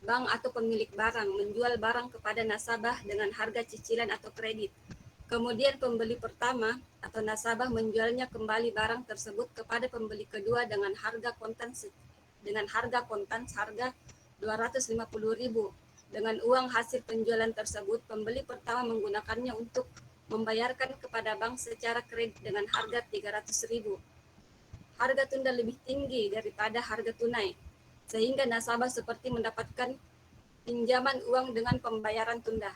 bank atau pemilik barang menjual barang kepada nasabah dengan harga cicilan atau kredit. Kemudian pembeli pertama atau nasabah menjualnya kembali barang tersebut kepada pembeli kedua dengan harga kontan seharga 250.000. Dengan uang hasil penjualan tersebut, pembeli pertama menggunakannya untuk membayarkan kepada bank secara kredit dengan harga 300.000. Harga tunda lebih tinggi daripada harga tunai, sehingga nasabah seperti mendapatkan pinjaman uang dengan pembayaran tunda.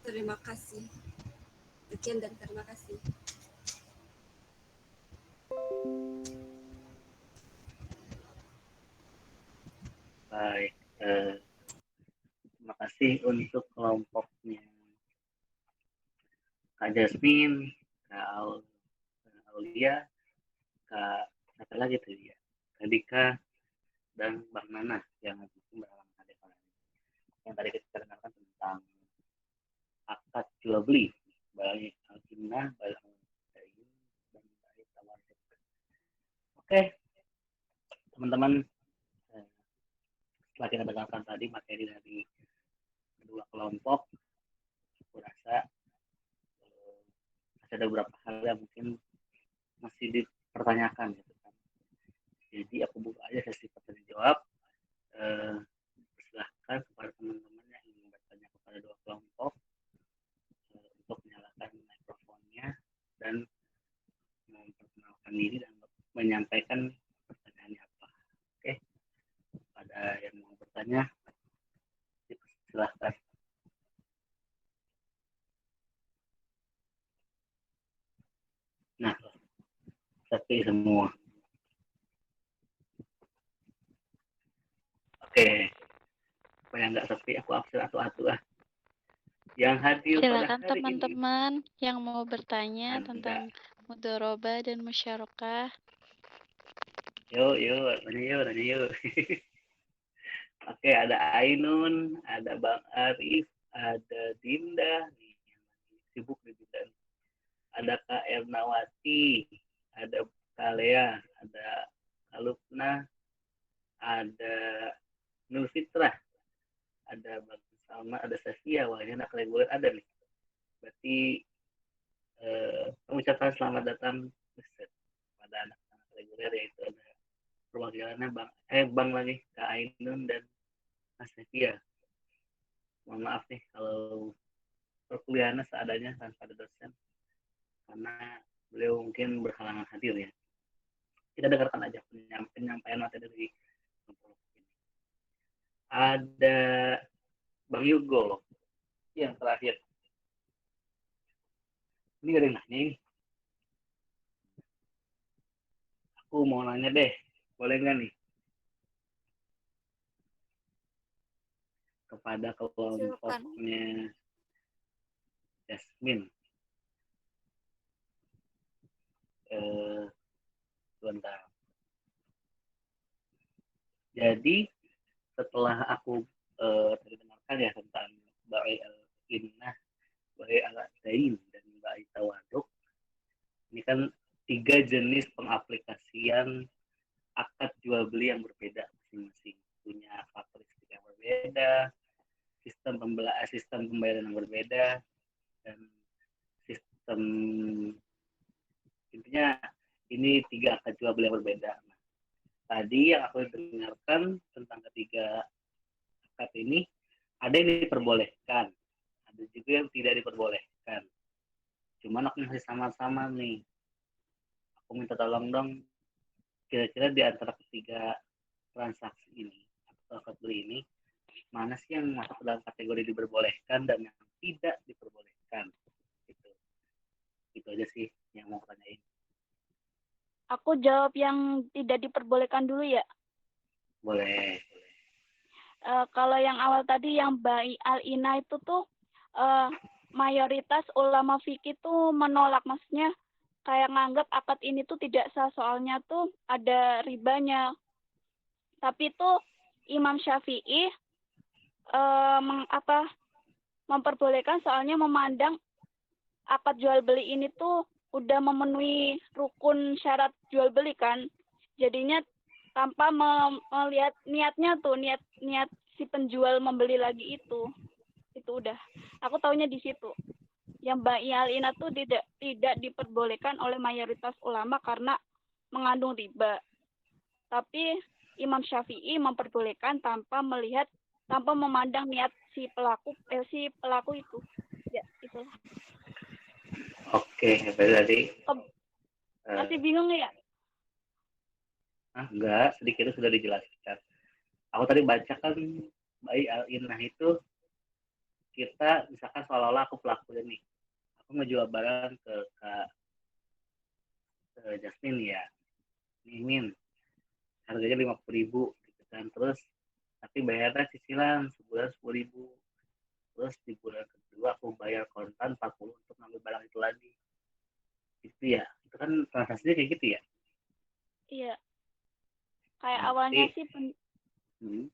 Terima kasih. Sekian dan terima kasih. Baik, terima kasih untuk kelompoknya Kak Jasmine, Kak Aulia, Kak siapa lagi tuh ya, Kak Dika, dan Bang Nana yang berhalangan hadir pada hari ini. Yang tadi kita dengarkan tentang akad jual beli Bayi Al-Jinnah, Bayi Al-Dain, dan Bayi Tawaduk. Oke, teman-teman, setelah kita dengarkan tadi materi dari kedua kelompok, aku rasa masih ada beberapa hal yang mungkin masih dipertanyakan gitu kan. Jadi aku buka aja sesi pertanyaan jawab. Silahkan kepada teman-teman yang ingin bertanya kepada dua kelompok untuk menyalakan mikrofonnya dan memperkenalkan diri dan menyampaikan pertanyaannya apa. Oke, pada yang mau bertanya silahkan. Nah, sepi semua. Oke, apa yang nggak sepi aku absen atu-atu ah. Yang hadir pada Silakan hari teman-teman yang mau bertanya Anda. tentang mudharabah dan musyarakah. Yuk, nanya yuk. Oke, ada Ainun, ada Bang Arif, ada Dinda, nih yang lagi sibuk di Dinda. Ada Kak Ernawati, ada Kak Lea, ada Kak Lupna, ada Nur Fitrah, ada Bang Salma, ada Safia, wah ini anak reguler ada nih. Berarti mengucapkan selamat datang pada anak-anak reguler, yaitu ada perwakilannya Bang lagi, Kak Ainun dan Mas Safia. Mohon maaf nih kalau perkuliahannya seadanya tanpa ada dosen, karena beliau mungkin berhalangan hadir ya. Kita dengarkan aja penyampaian materi dari kelompok ini. Ada Bang Yugo yang terakhir. Ini gak ada yang nanya ini. Aku mau nanya deh, boleh nggak nih? Kepada kelompoknya Jasmine. Sebentar. Jadi setelah aku tadi dengarkan ya tentang Ba'i Al-Innah, Ba'i Al-Dain, dan Ba'i Tawaduk, ini kan 3 jenis pengaplikasian akad jual beli yang berbeda masing-masing, punya karakteristik yang berbeda, sistem pembayaran yang berbeda, dan sistem, intinya ini 3 akad jual beli yang berbeda. Nah, tadi yang aku dengarkan tentang ketiga akad ini, ada yang diperbolehkan, ada juga yang tidak diperbolehkan. Cuman aku masih sama-sama nih. Aku minta tolong dong, kira-kira di antara ketiga transaksi ini atau akad beli ini, mana sih yang masuk dalam kategori diperbolehkan dan yang tidak diperbolehkan? Itu aja sih yang mau tanyain. Aku jawab yang tidak diperbolehkan dulu ya. Boleh. Kalau yang awal tadi yang Ba'i Al-Ina itu tuh mayoritas ulama fikih tuh menolak, maksudnya kayak nganggap akad ini tuh tidak sah, soalnya tuh ada ribanya. Tapi tuh Imam Syafi'i memperbolehkan, soalnya memandang akad jual beli ini tuh udah memenuhi rukun syarat jual beli kan. Jadinya tanpa melihat niatnya tuh, niat si penjual membeli lagi itu udah. Aku taunya di situ. Yang Ba'i Al-Ina tuh tidak diperbolehkan oleh mayoritas ulama karena mengandung riba. Tapi Imam Syafi'i memperbolehkan tanpa memandang niat si pelaku itu. Ya, itulah. Oke, berarti masih bingung ya? Enggak, sedikit itu sudah dijelaskan. Aku tadi baca kan Ba'i Al-Innah itu, kita misalkan seolah-olah aku pelakunya nih, aku ngejual barang ke Kak Jasmine ya, Mimin, harganya 50.000 gitu kan, terus tapi bayarnya cicilan sebulan 10.000, terus di bulan kedua aku bayar kontan 40 untuk ngambil barang itu lagi. Itu ya, itu kan transaksinya kayak gitu ya. Iya. Kayak Nanti, awalnya sih hmm,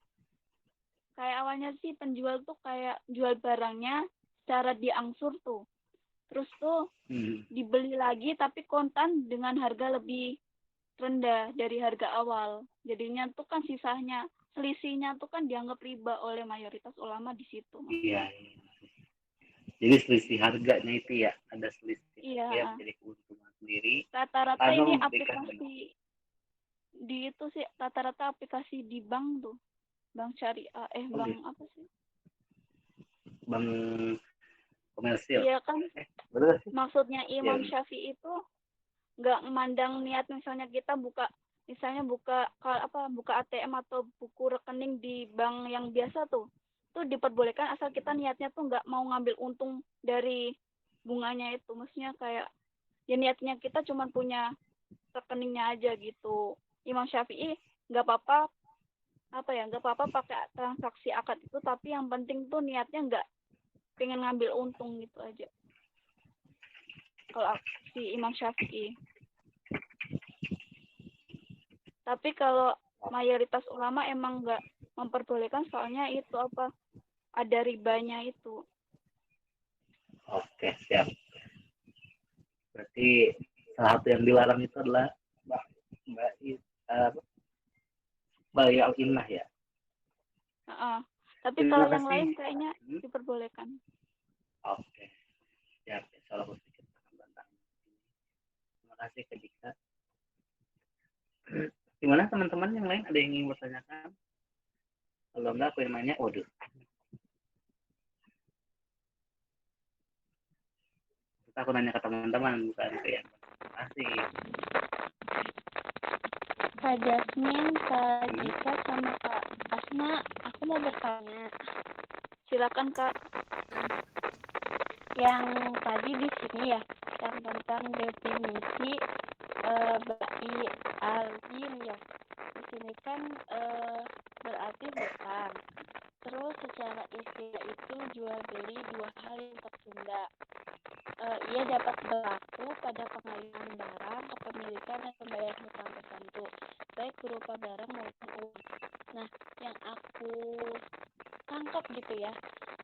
awalnya sih penjual tuh kayak jual barangnya secara diangsur tuh. Terus tuh dibeli lagi tapi kontan dengan harga lebih rendah dari harga awal. Jadinya tuh kan sisanya, selisihnya tuh kan dianggap riba oleh mayoritas ulama di situ. iya. Jadi selisih harganya itu ya, ada selisih Iya. harga yang menjadi keuntungan sendiri. Rata-rata Karena ini memberikan aplikasi di itu sih, rata-rata aplikasi di bank tuh. Bank syariah, bank gitu. apa sih? Bank komersil. Iya kan, Betul sih? maksudnya Imam Iya. Syafi'i itu nggak memandang niat, misalnya kita buka ATM atau buku rekening di bank yang biasa tuh diperbolehkan asal kita niatnya tuh nggak mau ngambil untung dari bunganya itu. Maksudnya kayak ya niatnya kita cuma punya rekeningnya aja gitu. Imam Syafi'i nggak apa-apa pakai transaksi akad itu, tapi yang penting tuh niatnya nggak pengen ngambil untung gitu aja. Kalau si Imam Syafi'i. Tapi kalau mayoritas ulama emang nggak memperbolehkan, soalnya itu ada ribanya itu. Oke, siap. Berarti salah satu yang dilarang itu adalah bayar inah ya. Tapi kalau yang lain kayaknya diperbolehkan. Oke, siap. Salah aku sedikit bantah. Terima kasih Kak Dika. Gimana teman-teman yang lain, ada yang ingin bertanyakan? Kalau enggak aku yang nanya. Waduh. Aku nanya ke teman-teman, bukan ke yang. Terima kasih. Kak Jasmine, Kak Dika, sama Kak Asma, aku mau bertanya. Silakan Kak. Yang tadi di sini ya, yang tentang definisi bai al-in ya. Di sini kan berarti hutang. Terus secara istilah itu jual beli dua hal yang tertunda. Ia dapat berlaku pada pengalihan barang, kepemilikan, dan pembayaran hutang tertentu, baik berupa barang maupun uang. Nah, yang aku tangkap gitu ya,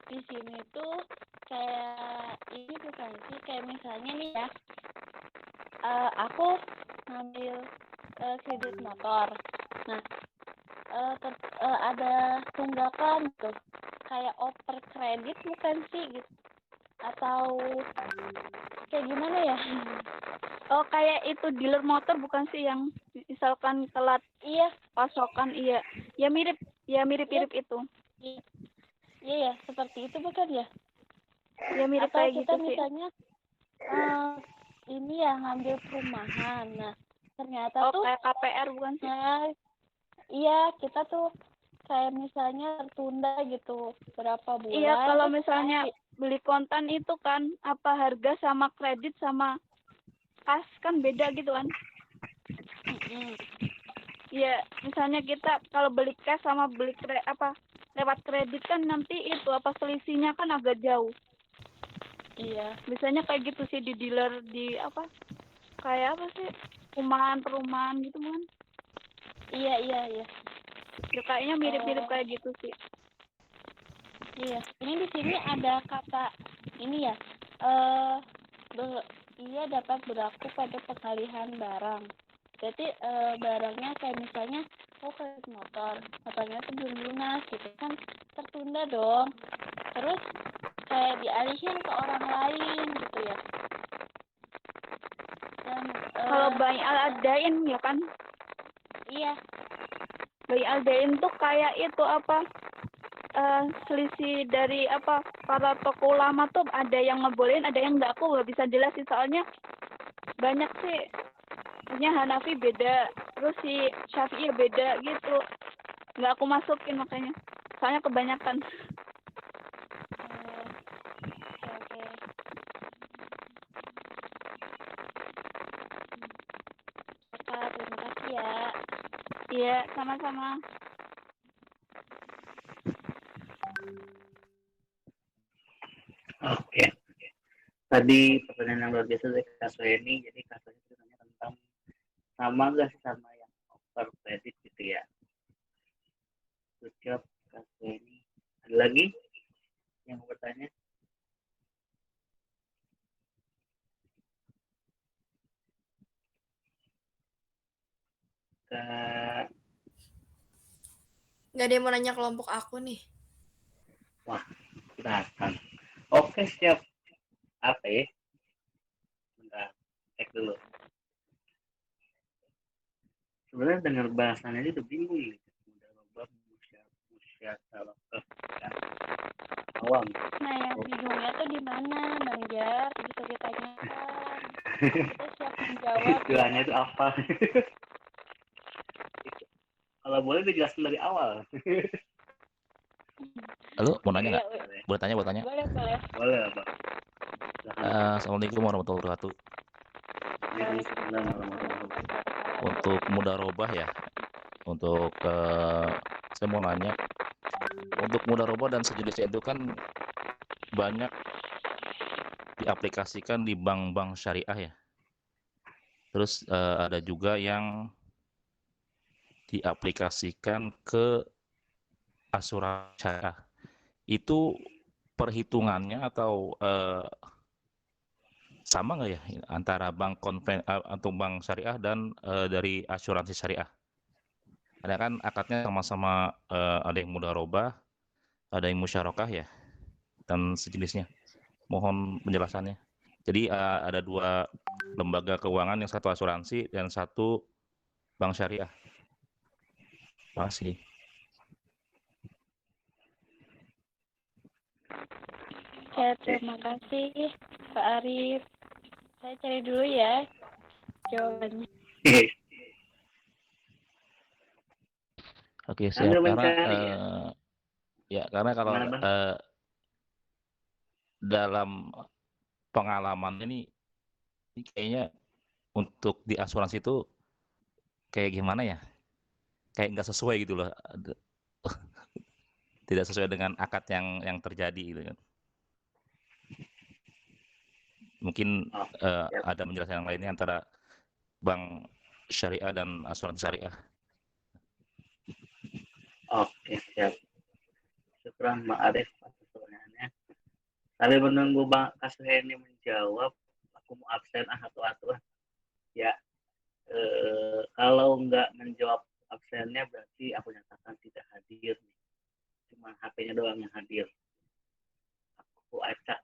di sini tuh kayak ini bukan sih, kayak misalnya nih ya, aku ngambil kredit motor. Nah, ada tunggakan gitu, kayak oper kredit bukan sih gitu, atau kayak gimana ya? Oh, kayak itu dealer motor bukan sih, yang misalkan telat pasokan. Iya mirip itu. Iya ya, seperti itu bukan ya? Ya mirip Atau kayak kita gitu misalnya ini ya ngambil perumahan. Nah, ternyata tuh kayak KPR bukan sih? Iya, kita tuh kayak misalnya tertunda gitu berapa bulan. Iya, kalau misalnya beli kontan itu kan harga sama kredit sama kas kan beda gitu kan. Iya, misalnya kita kalau beli cash sama beli lewat kredit kan nanti itu selisihnya kan agak jauh. Iya, biasanya kayak gitu sih di dealer, di kayak sih, perumahan gitu kan. Iya. Ya, kayaknya mirip-mirip kayak gitu sih. Iya, ini di sini ada kata ini ya. Ia dapat berlaku pada pengalihan barang. Jadi barangnya kayak misalnya kredit motor, motornya itu belum lunas gitu kan, tertunda dong. Terus kayak dialihin ke orang lain gitu ya. Dan kalau bai al-adain ya kan? Iya. Bai al-adain tuh kayak itu selisih dari para tokoh ulama tuh, ada yang ngebolehin, ada yang enggak. Aku nggak bisa jelasin soalnya banyak sih. Maksudnya Hanafi beda, terus si Syafi'i beda gitu. Nggak aku masukin makanya. Soalnya kebanyakan. Oke. Kak, terima kasih ya. Iya, sama-sama. tadi pertanyaan yang luar biasa dari Kak Suheni. Jadi Kak Suheni tanya tentang sama nggak sih sama yang over kredit gitu ya. Good job Kak Suheni. Ada lagi yang mau bertanya? Kak, Nggak ada yang mau nanya kelompok aku nih. wah, datang. Oke, siap. Apa ya? Bentar, cek dulu. Sebenarnya dengar bahasannya itu udah bingung nih. Udah robot, musyawarah, kan? Awam. Nah, yang bingungnya tuh di mana, Bang Jar? Bisa ditanyakan. Kita siap menjawab. Istilahnya itu apa? Kalau boleh dijelasin dari awal. Halo, mau nanya nggak? Boleh. Boleh tanya, boleh tanya. Boleh. Boleh, Pak. Assalamualaikum warahmatullahi wabarakatuh. Waalaikumsalam warahmatullahi wabarakatuh. Untuk mudarobah ya, untuk saya mau nanya, untuk mudarobah dan sejenisnya itu kan banyak diaplikasikan di bank-bank syariah ya. Terus ada juga yang diaplikasikan ke asuransi syariah. Itu perhitungannya atau sama nggak ya antara bank atau bank syariah dan dari asuransi syariah? Ada kan akadnya sama-sama ada yang mudharabah, ada yang musyarakah ya, dan sejenisnya. Mohon penjelasannya. Jadi ada dua lembaga keuangan, yang satu asuransi dan satu bank syariah. Terima kasih. Oke, terima kasih Pak Arif. Saya cari dulu ya jawabannya. Oke, siap. Sambil Karena mencari ya. karena kalau Gimana, Bang? dalam pengalaman ini kayaknya untuk di asuransi itu kayak gimana ya? Kayak nggak sesuai gitu loh. Tidak sesuai dengan akad yang terjadi gitu kan. Mungkin Oh, ada penjelasan yang lainnya antara bank syariah dan asuransi syariah. Oke, siap. Syukran Mbak Arif atas pertanyaannya. Sambil menunggu Bang Kasuheni menjawab, aku mau absen atau ya. Kalau nggak menjawab absennya berarti aku nyatakan tidak hadir nih. Cuma HP-nya doang yang hadir. Aku acak.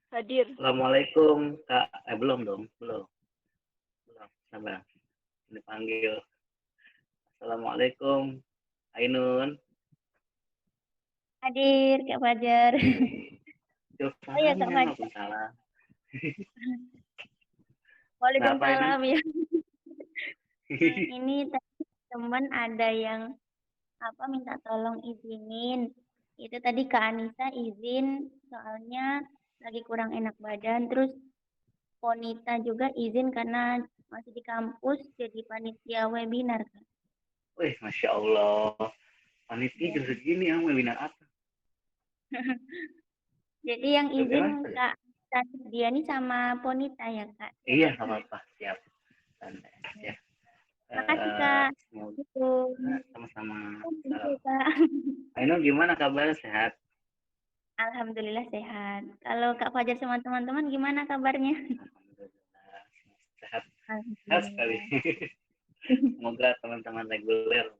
Hadir. Assalamualaikum Kak. Belum dong, belum. Sabar. Dipanggil. Assalamualaikum Ainun. Hadir, Kak Fajar. Oh iya, Kak Fajar. Waalaikumsalam. Waalaikumsalam ya. Ini tadi teman ada yang minta tolong izinin. Itu tadi Kak Anissa izin soalnya lagi kurang enak badan. Terus Ponita juga izin karena masih di kampus jadi panitia webinar, Kak. Wih, Masya Allah. Panitia jam segini yang webinar apa? Jadi yang izin Kak Diani sama Ponita ya, Kak? Iya, nggak apa-apa. Siap. Ya. Makasih, Kak. Sama-sama. Kak. Ainun gimana kabar? Sehat? Alhamdulillah sehat. Kalau Kak Fajar sama teman-teman gimana kabarnya? Alhamdulillah sehat. Sehat sekali. Semoga teman-teman reguler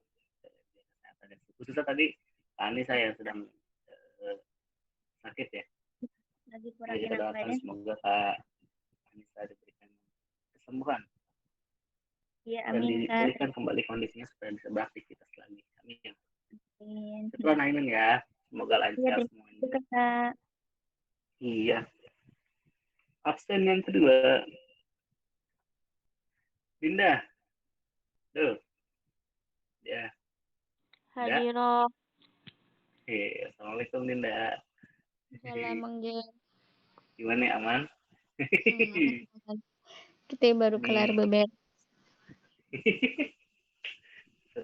khususnya tadi Anissa yang sedang sakit ya. Lagi kurang enak badan. Semoga Kak Anissa diberikan kesembuhan. Iya, dan amin, diberikan kembali kondisinya supaya bisa beraktivitas lagi. Amin. Amin. Itulah Ainun ya. Semoga lancar semuanya. Kak. Iya. Absen yang kedua. Dinda. Tuh. Ya. Hadiroh. Assalamualaikum Dinda. Salam Bang Jen. Gimana aman? Kita baru kelar beber.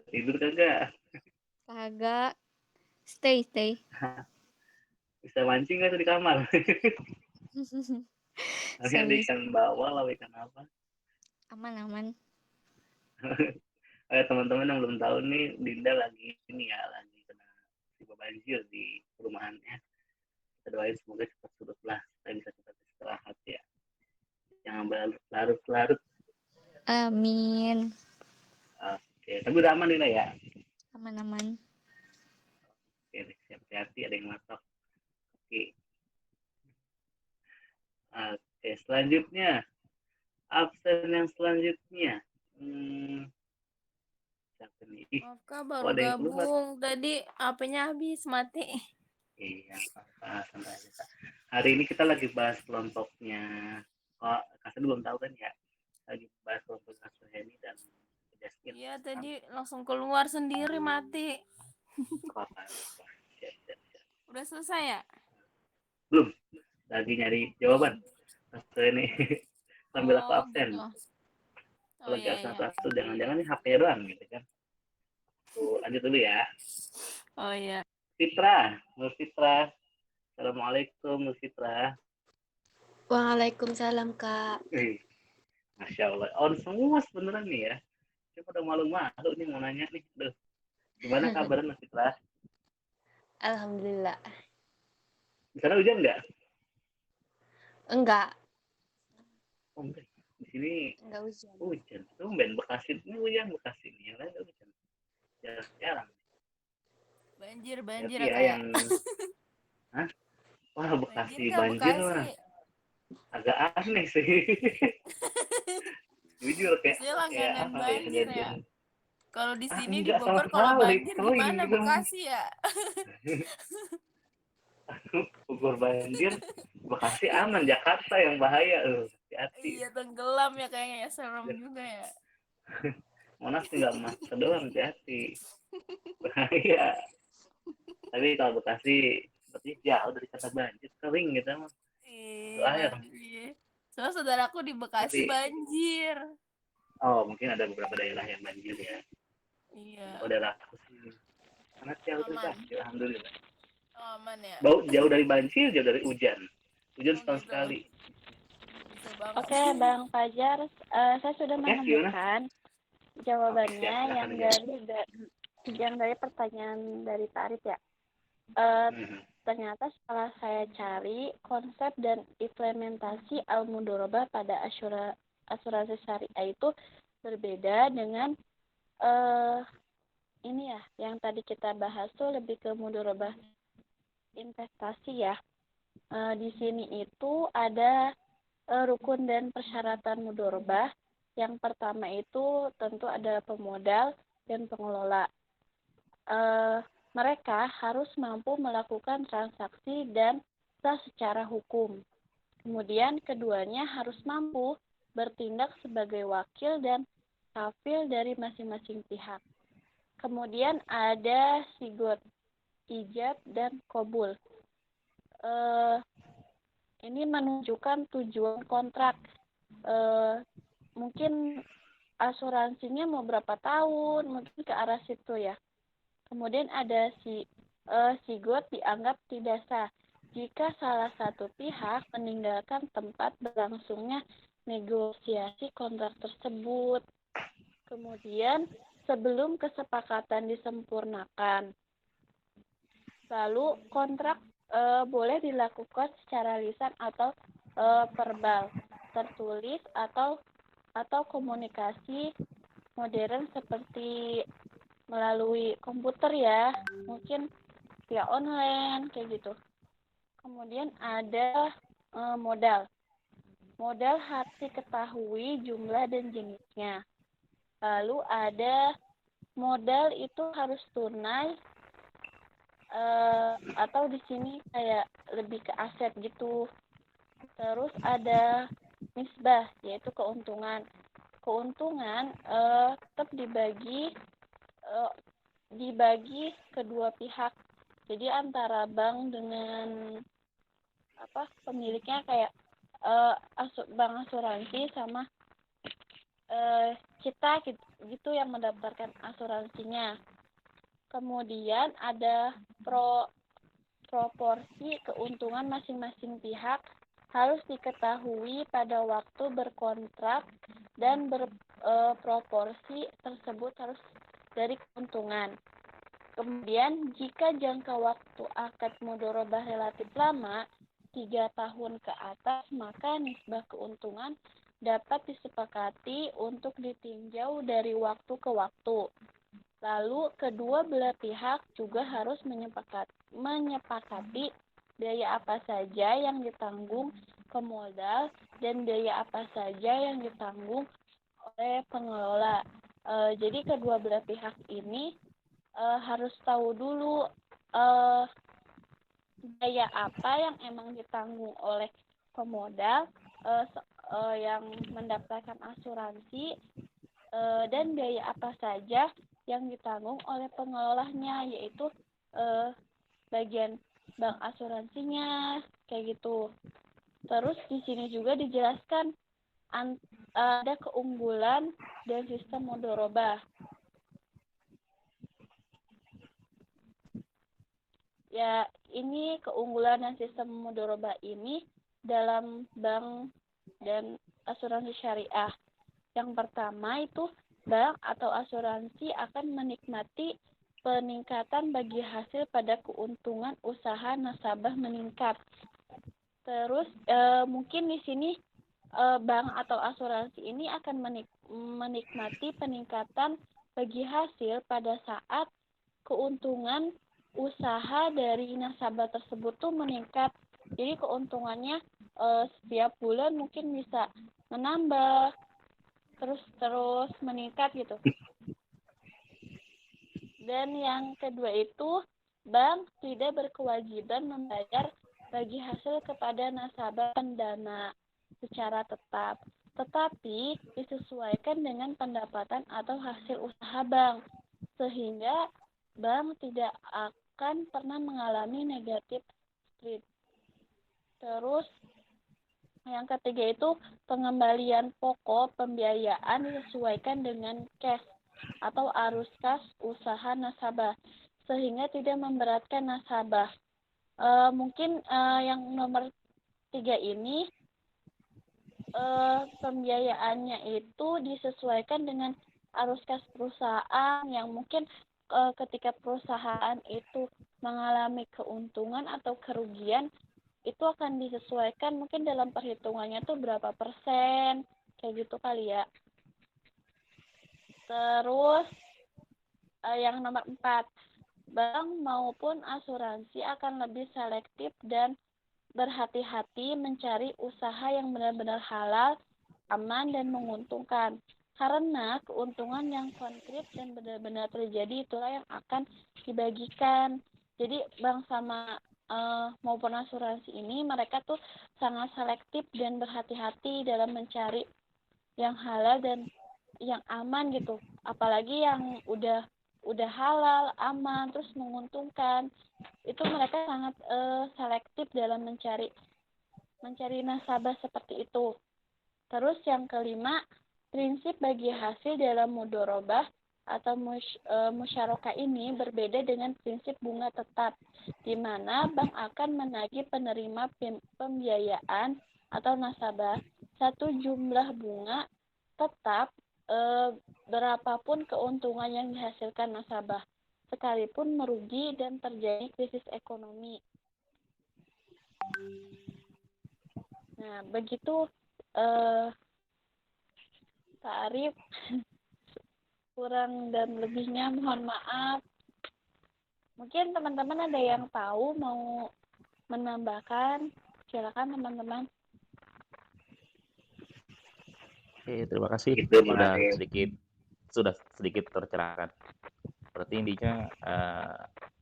Tidur kagak? Kagak. Stay. Bisa mancing nggak tuh di kamar? Nanti ada ikan bawal atau ikan apa? Aman. Teman-teman yang belum tahu nih, Dinda lagi lagi kena musibah banjir di perumahannya. Kita doain semoga cepat surut lah, supaya bisa cepat istirahat ya. Jangan berlarut-larut. Amin. Oke, tapi udah aman Dinda ya? Aman. Oke, hati-hati ada yang masak. Oke, selanjutnya absen yang selanjutnya. Siapa nih? Maaf Kak, baru gabung. Tadi HP-nya habis, mati. Iya, santai aja Kak. Hari ini kita lagi bahas kelompoknya. Kak belum tahu kan ya? Lagi bahas kelompok Kak Suheni dan Jasmine. Iya, tadi langsung keluar sendiri, mati. Udah selesai ya? Belum. Lagi nyari jawaban. Kak Suheni sambil aku absen. Gitu. Kalau nggak satu, jangan-jangan ini HP-nya doang gitu kan. Tuh, lanjut dulu ya. Oh iya. Nur Fitra. Assalamualaikum Nur Fitra. Waalaikumsalam Kak. Masya Allah, on semua sebenarnya nih ya. Saya udah malu-malu nih mau nanya nih. Duh. Gimana kabarnya Nur Fitra? Alhamdulillah. Di sana hujan nggak? Enggak. Oh, enggak. Di sini enggak hujan. Hujan. Tumben Bekasi ini hujan Bekasi ini. Yang lain hujan. Jarang. Banjir ya yang Hah? Wah, Bekasi banjir mah. Agak aneh sih. Jujur kayak langganan banjir ya. Kalau di sini di enggak, Bogor kalau banjir gimana gitu. Bekasi ya? Bogor banjir, Bekasi aman, Jakarta yang bahaya. Hati-hati. Iya, tenggelam ya kayaknya ya, serem juga ya. Monas tinggal masa doang, hati-hati. Bahaya. Tapi kalau Bekasi berarti jauh dari kata banjir, kering gitu mah. Iya. Soalnya saudaraku di Bekasi banjir. Oh, mungkin ada beberapa daerah yang banjir ya. Iya. Kalau daerah aku sih sangat jauh dari banjir, alhamdulillah. Oh, aman ya. Jauh dari banjir, jauh dari hujan. Hujan setahun sekali. Oke, Bang Fajar, saya sudah menemukan jawabannya yang dari pertanyaan dari Tarik ya. Ternyata setelah saya cari konsep dan implementasi al-mudharabah pada asuransi syariah itu berbeda dengan ini ya, yang tadi kita bahas tuh lebih ke mudharabah investasi ya. Di sini itu ada rukun dan persyaratan mudharabah. Yang pertama itu tentu ada pemodal dan pengelola. Mereka harus mampu melakukan transaksi dan sah secara hukum. Kemudian keduanya harus mampu bertindak sebagai wakil dan kafil dari masing-masing pihak. Kemudian ada sigot, ijab, dan qabul. Ini menunjukkan tujuan kontrak. Mungkin asuransinya mau berapa tahun, mungkin ke arah situ ya. Kemudian ada sigot dianggap tidak sah jika salah satu pihak meninggalkan tempat berlangsungnya negosiasi kontrak tersebut. Kemudian sebelum kesepakatan disempurnakan. Lalu kontrak boleh dilakukan secara lisan atau verbal, tertulis atau komunikasi modern seperti melalui komputer ya, mungkin via online kayak gitu. Kemudian ada modal. Modal harus diketahui jumlah dan jenisnya. Lalu ada modal itu harus tunai atau di sini kayak lebih ke aset gitu. Terus ada nisbah, yaitu keuntungan. Keuntungan tetap dibagi kedua pihak. Jadi antara bank dengan pemiliknya kayak bank asuransi sama kita gitu yang mendaftarkan asuransinya. Kemudian ada proporsi keuntungan masing-masing pihak harus diketahui pada waktu berkontrak dan berproporsi tersebut harus dari keuntungan. Kemudian jika jangka waktu akad mudharabah relatif lama, 3 tahun ke atas, maka nisbah keuntungan dapat disepakati untuk ditinjau dari waktu ke waktu. Lalu kedua belah pihak juga harus menyepakati biaya apa saja yang ditanggung pemodal dan biaya apa saja yang ditanggung oleh pengelola. Jadi kedua belah pihak ini harus tahu dulu biaya apa yang emang ditanggung oleh pemodal yang mendaftarkan asuransi dan biaya apa saja yang ditanggung oleh pengelolanya, yaitu bagian bank asuransinya, kayak gitu. Terus di sini juga dijelaskan ada keunggulan dan sistem mudharabah. Ya, ini keunggulan dan sistem mudharabah ini dalam bank dan asuransi syariah. Yang pertama itu bank atau asuransi akan menikmati peningkatan bagi hasil pada keuntungan usaha nasabah meningkat. Terus mungkin di sini bank atau asuransi ini akan menikmati peningkatan bagi hasil pada saat keuntungan usaha dari nasabah tersebut tuh meningkat. Jadi keuntungannya setiap bulan mungkin bisa menambah, terus meningkat gitu. Dan yang kedua itu, bank tidak berkewajiban membayar bagi hasil kepada nasabah pendana secara tetap, tetapi disesuaikan dengan pendapatan atau hasil usaha bank, sehingga bank tidak akan pernah mengalami negatif spread. Terus yang ketiga itu pengembalian pokok pembiayaan disesuaikan dengan cash atau arus kas usaha nasabah, sehingga tidak memberatkan nasabah. Mungkin yang nomor 3 ini pembiayaannya itu disesuaikan dengan arus kas perusahaan, yang mungkin ketika perusahaan itu mengalami keuntungan atau kerugian, itu akan disesuaikan mungkin dalam perhitungannya tuh berapa persen, kayak gitu kali ya. Terus yang nomor 4, bank maupun asuransi akan lebih selektif dan berhati-hati mencari usaha yang benar-benar halal, aman, dan menguntungkan. Karena keuntungan yang konkret dan benar-benar terjadi itulah yang akan dibagikan. Jadi bank sama maupun asuransi ini mereka tuh sangat selektif dan berhati-hati dalam mencari yang halal dan yang aman gitu, apalagi yang udah halal, aman, terus menguntungkan, itu mereka sangat selektif dalam mencari nasabah seperti itu. Terus yang kelima, prinsip bagi hasil dalam mudharabah atau musyarakah ini berbeda dengan prinsip bunga tetap, di mana bank akan menagih penerima pembiayaan atau nasabah satu jumlah bunga tetap berapapun keuntungan yang dihasilkan nasabah, sekalipun merugi dan terjadi krisis ekonomi. Nah, begitu Pak Arif. Kurang dan lebihnya mohon maaf. Mungkin teman-teman ada yang tahu mau menambahkan, silakan teman-teman. Oke, terima kasih. Sudah sedikit tercerahkan. Berarti intinya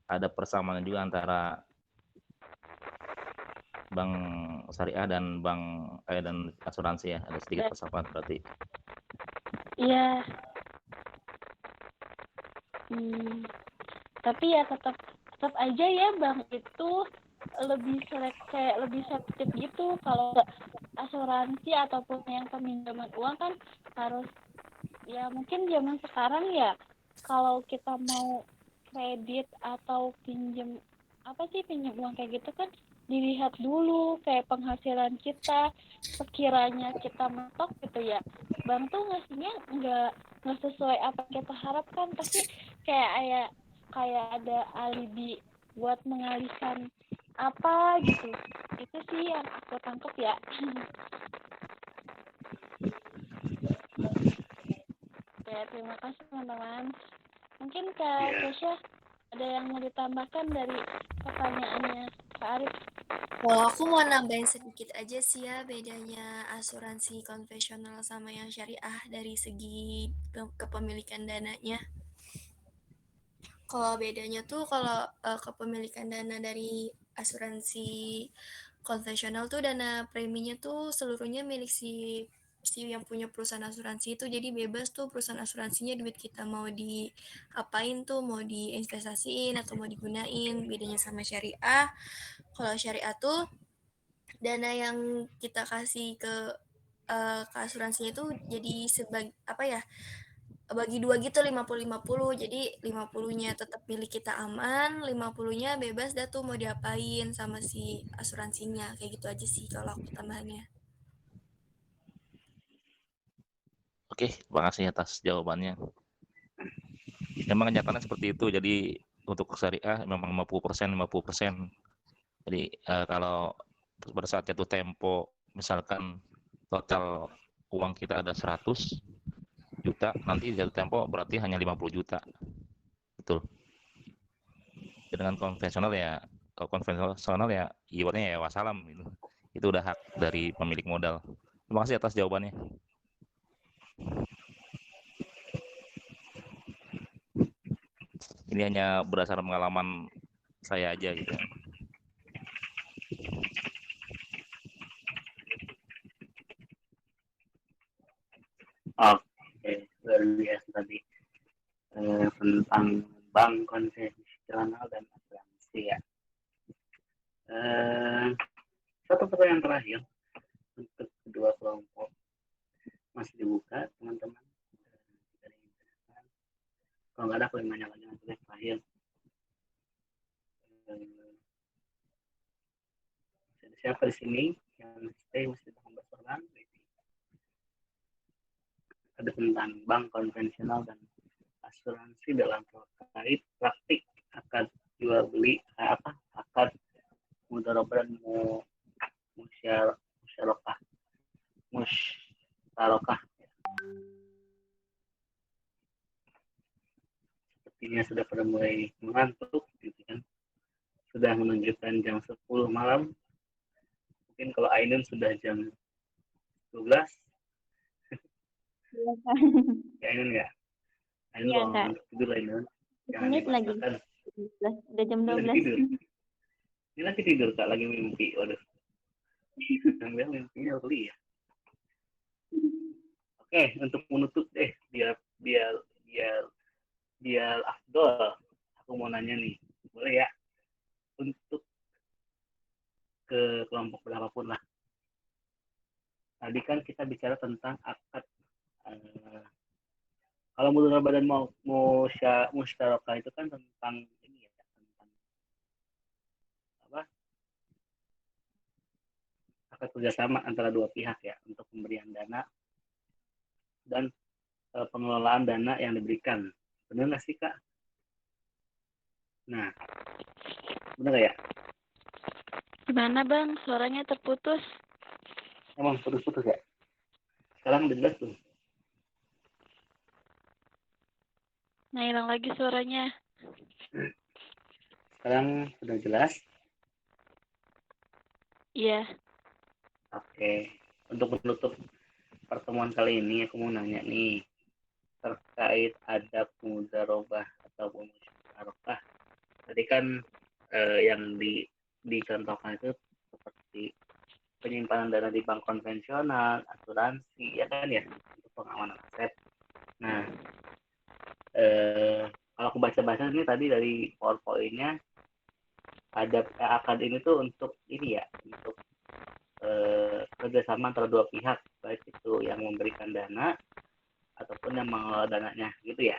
ada persamaan juga antara bank syariah dan bank dan asuransi ya, ada sedikit persamaan berarti. Iya. Tapi ya tetap aja ya bank itu lebih selektif gitu. Kalau asuransi ataupun yang peminjaman uang kan harus, ya mungkin zaman sekarang ya kalau kita mau kredit atau pinjam uang kayak gitu kan dilihat dulu kayak penghasilan kita, sekiranya kita mentok gitu ya, bank tuh ngasihnya nggak sesuai apa yang kita harapkan, pasti kayak ada alibi buat mengalihkan apa gitu. Itu sih yang aku tangkap ya. Oke, terima kasih teman-teman. Mungkin Kak Kesha ada yang mau ditambahkan dari pertanyaannya Kak Arif? Kalau aku mau nambahin sedikit aja sih ya bedanya asuransi konvensional sama yang syariah dari segi kepemilikan dananya. Kalau bedanya tuh kalau kepemilikan dana dari asuransi konvensional tuh dana preminya tuh seluruhnya milik si yang punya perusahaan asuransi itu, jadi bebas tuh perusahaan asuransinya duit kita mau diapain tuh, mau diinvestasiin atau mau digunain. Bedanya sama syariah, kalau syariah tuh dana yang kita kasih ke asuransinya itu jadi bagi dua gitu, 50-50. Jadi 50-nya tetap milik kita aman, 50-nya bebas dah tuh mau diapain sama si asuransinya. Kayak gitu aja sih kalau aku tambahannya. Oke, terima kasih atas jawabannya. Memang kenyataannya seperti itu. Jadi untuk syariah memang 50%. Jadi kalau pada saat jatuh tempo, misalkan total uang kita ada 100 juta, nanti jatuh tempo berarti hanya 50 juta. Betul. Dengan konvensional ya, kalau konvensional ya ibaratnya ya wassalam gitu. Itu udah hak dari pemilik modal. Terima kasih atas jawabannya. Ini hanya berdasarkan pengalaman saya aja gitu. Oke, luar biasa tadi tentang bank konvensional dan asuransi ya. Satu pertanyaan terakhir untuk kedua kelompok, masih dibuka teman-teman. Kalau nggak ada aku yang nanya lagi nanti terakhir. Siapa di sini yang stay masih membahas orang? Ada tentang bank konvensional dan asuransi dalam terkait praktik akad jual beli akad mudharabah dan musyarakah. Sepertinya sudah pada mulai mengantuk gitu kan. Sudah menunjukkan jam 10 malam. Mungkin kalau Ainun sudah jam 12. Iya, Kak. Ya Ainun ya. Ainun Iya, kalau Kak. ngantuk tidur Ainun. Jangan Menit lagi. dipaksakan. Udah jam 12. Tidur. Ini lagi tidur Kak, lagi mimpi. Waduh. Sambil mimpinya kuliah. Oke, untuk menutup deh biar afdol. Aku mau nanya nih. Boleh ya? Untuk ke kelompok berapapun lah. Tadi kan kita bicara tentang akad kalau mudharabah dan musyarakah itu kan tentang ini ya, tentang apa? Akad kerjasama antara dua pihak ya untuk pemberian dana dan pengelolaan dana yang diberikan. Benar nggak sih Kak? Nah, benar ya? Gimana Bang? Suaranya terputus. Emang putus-putus ya? Sekarang udah jelas tuh. Nah, hilang lagi suaranya. Sekarang sudah jelas? Iya. Oke. Untuk menutup pertemuan kali ini, aku mau nanya nih terkait adab mudharabah atau musyarakah. Tadi kan yang dicontohkan itu seperti penyimpanan dana di bank konvensional, asuransi, ya kan ya, untuk pengamanan aset. Nah, kalau aku baca-baca ini tadi dari PowerPoint-nya, ada akad ini tuh untuk ini ya, untuk kerjasama antara dua pihak, baik itu yang memberikan dana ataupun yang mengelola dananya, gitu ya?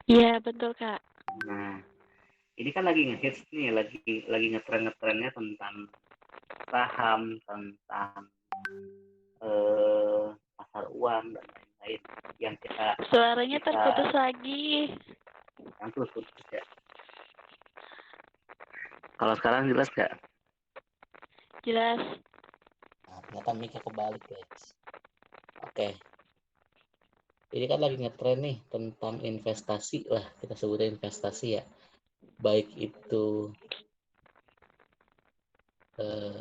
Iya, betul Kak. Nah, ini kan lagi ngehits nih, lagi ngetren-ngetrennya tentang saham, tentang pasar uang dan lain-lain yang Suaranya terputus lagi. yang putus ya. Kalau sekarang jelas nggak? Jelas. Nah, ternyata mic-nya kebalik guys. Oke. Ini kan lagi ngetren nih tentang investasi lah, kita sebutnya investasi ya. Baik itu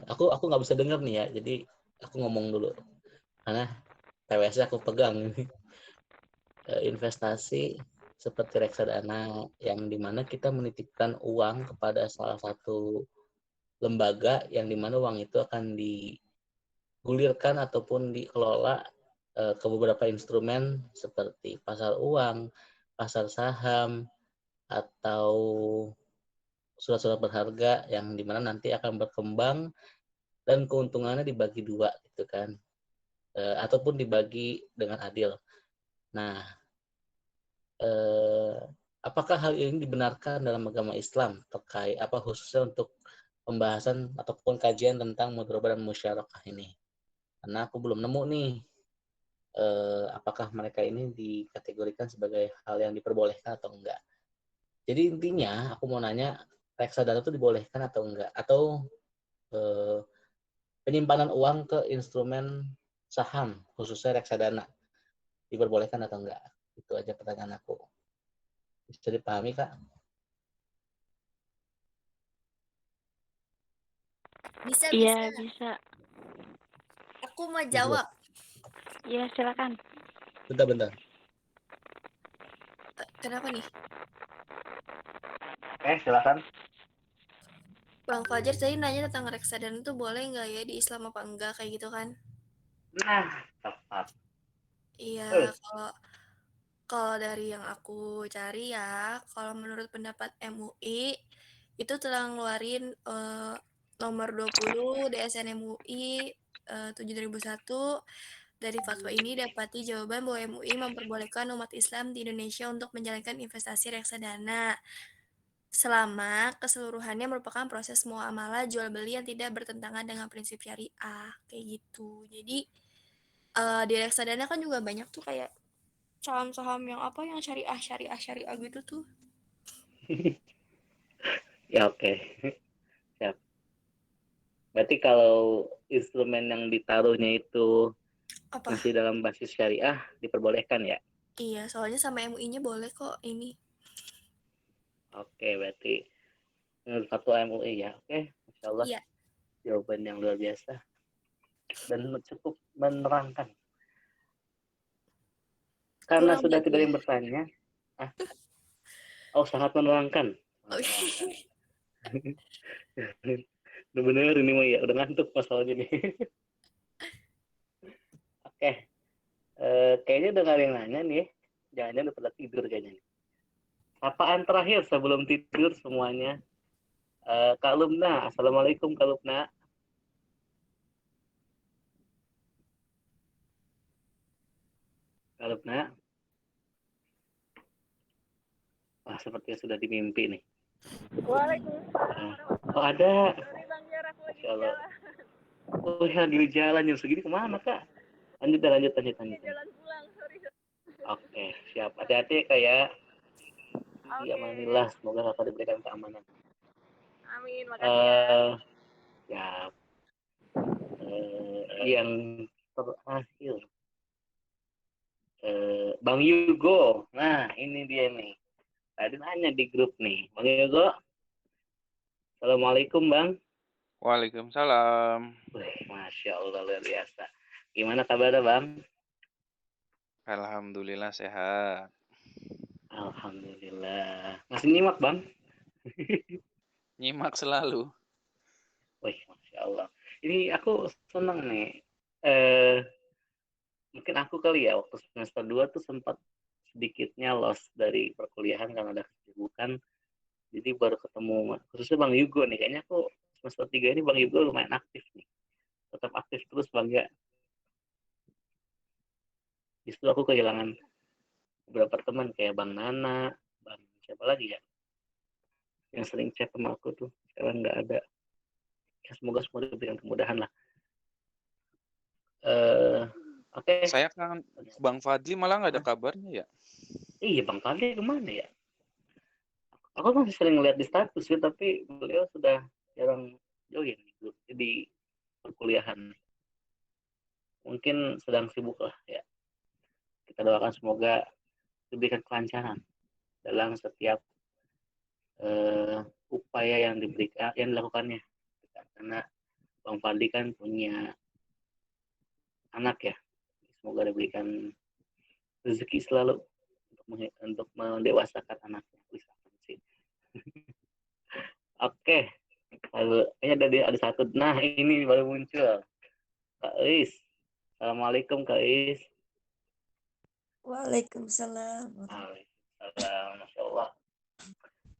aku nggak bisa dengar nih ya, jadi aku ngomong dulu karena TWS aku pegang ini. Investasi seperti reksadana yang dimana kita menitipkan uang kepada salah satu lembaga yang dimana uang itu akan digulirkan ataupun dikelola ke beberapa instrumen seperti pasar uang, pasar saham, atau surat-surat berharga yang dimana nanti akan berkembang dan keuntungannya dibagi dua gitu kan, ataupun dibagi dengan adil. Nah, apakah hal ini dibenarkan dalam agama Islam terkait apa khususnya untuk pembahasan ataupun kajian tentang mudharabah dan musyarakah ini? Karena aku belum nemu nih apakah mereka ini dikategorikan sebagai hal yang diperbolehkan atau enggak. Jadi intinya aku mau nanya, reksadana itu dibolehkan atau enggak? Atau penyimpanan uang ke instrumen saham, khususnya reksadana, diperbolehkan atau enggak? Itu aja pertanyaan aku. Bisa dipahami, Kak? Bisa, Iya, bisa. bisa. Aku mau jawab. Iya, silakan. Bentar. Kenapa nih? Silakan. Bang Fajar tadi nanya tentang reksadana itu boleh nggak ya di Islam apa enggak kayak gitu kan? Nah, tepat. Iya, kalau dari yang aku cari ya, kalau menurut pendapat MUI itu telah ngeluarin nomor 20 DSN MUI 7/2001. Dari fatwa ini dapati jawaban bahwa MUI memperbolehkan umat Islam di Indonesia untuk menjalankan investasi reksadana selama keseluruhannya merupakan proses muamalah jual beli yang tidak bertentangan dengan prinsip syariah kayak gitu. Jadi di reksadana kan juga banyak tuh kayak saham-saham yang apa yang syariah gitu tuh. Ya oke. Siap. Berarti kalau instrumen yang ditaruhnya itu Apa? masih dalam basis syariah diperbolehkan ya? Iya, soalnya sama MUI-nya boleh kok ini. Oke, berarti menurut fatwa MUI ya. Oke, Masya Allah. Iya. Jawaban yang luar biasa dan cukup menerangkan. Karena Kurang sudah berarti tidak ada ya? yang bertanya. Sangat menerangkan. Bener-bener ini mah ya, udah ngantuk masalahnya nih. Oke. Kayaknya udah gak ada yang nanya nih. Jangan-jangan udah pada tidur kayaknya. Apaan terakhir sebelum tidur semuanya? Kak Lumna, Assalamualaikum Kak Lumna. Kak Lumna. Wah, sepertinya sudah dimimpi nih. Waalaikumsalam. Oh, ada. Sorry Bang Jar, aku lagi Masya Allah. jalan. Oh, ya, lagi di jalan jam segini kemana, Kak? Lanjut. Jalan pulang, sorry. Oke, siap. Hati-hati kayak. Oke. Ya, Manila. Semoga Kakak diberikan keamanan. Amin, makasih ya. Siap. Yang terakhir. Bang Yugo. Nah, ini dia nih. Tadi nanya di grup nih. Bang Yugo. Assalamualaikum, Bang. Waalaikumsalam. Masya Allah, luar biasa. Gimana kabarnya, Bang? Alhamdulillah sehat. Alhamdulillah. Masih nyimak, Bang? Nyimak selalu. Wih, Masya Allah. Ini aku senang nih. Mungkin aku kali ya, waktu semester 2 tuh sempat sedikitnya lost dari perkuliahan karena ada kesibukan. Jadi baru ketemu, khususnya Bang Yugo nih. Kayaknya aku semester 3 ini Bang Yugo lumayan aktif nih. Tetap aktif terus, Bang ya. Justru aku kehilangan beberapa teman kayak Bang Nana, Bang siapa lagi ya? yang sering chat sama aku tuh sekarang nggak ada. Ya, semoga semua diberikan kemudahan lah. Oke. Saya kan Bang Fadli malah nggak ada kabarnya ya. Iya, Bang Fadli kemana ya? Aku masih sering lihat di status ya, tapi beliau sudah jarang join di perkuliahan. Mungkin sedang sibuk lah ya. Kita doakan semoga diberikan kelancaran dalam setiap upaya yang dilakukannya. Karena Bang Fadli kan punya anak ya. Semoga diberikan rezeki selalu untuk mendewasakan anaknya. Oke, kayaknya ada satu. Nah, ini baru muncul. Kak Is. Assalamualaikum Kak Is. Waalaikumsalam. Waalaikumsalam. Masya Allah.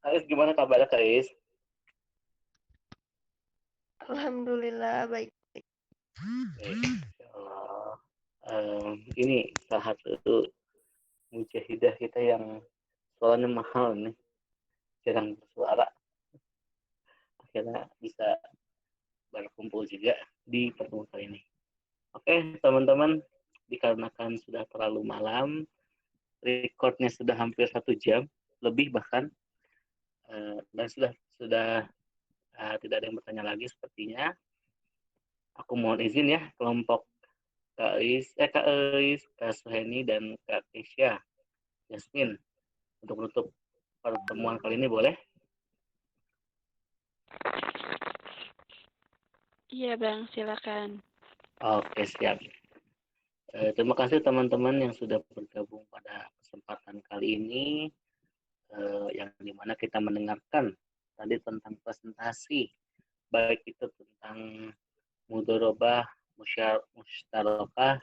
Kak Is, gimana kabarnya Kak Is? Alhamdulillah baik. Masya Allah. Ini salah satu mujahidah kita yang suaranya mahal nih. Jarang bersuara. Akhirnya bisa berkumpul juga di pertemuan kali ini. Oke, teman-teman, dikarenakan sudah terlalu malam, recordnya sudah hampir 1 jam lebih bahkan, dan sudah tidak ada yang bertanya lagi sepertinya. Aku mohon izin ya, kelompok Kak Ais, Kak Suheni dan Kak Kesya, Yasmin, untuk menutup pertemuan kali ini boleh? Iya Bang, silakan. Oke, siap. Terima kasih teman-teman yang sudah bergabung pada kesempatan kali ini, yang dimana kita mendengarkan tadi tentang presentasi, baik itu tentang mudharabah, musyarakah,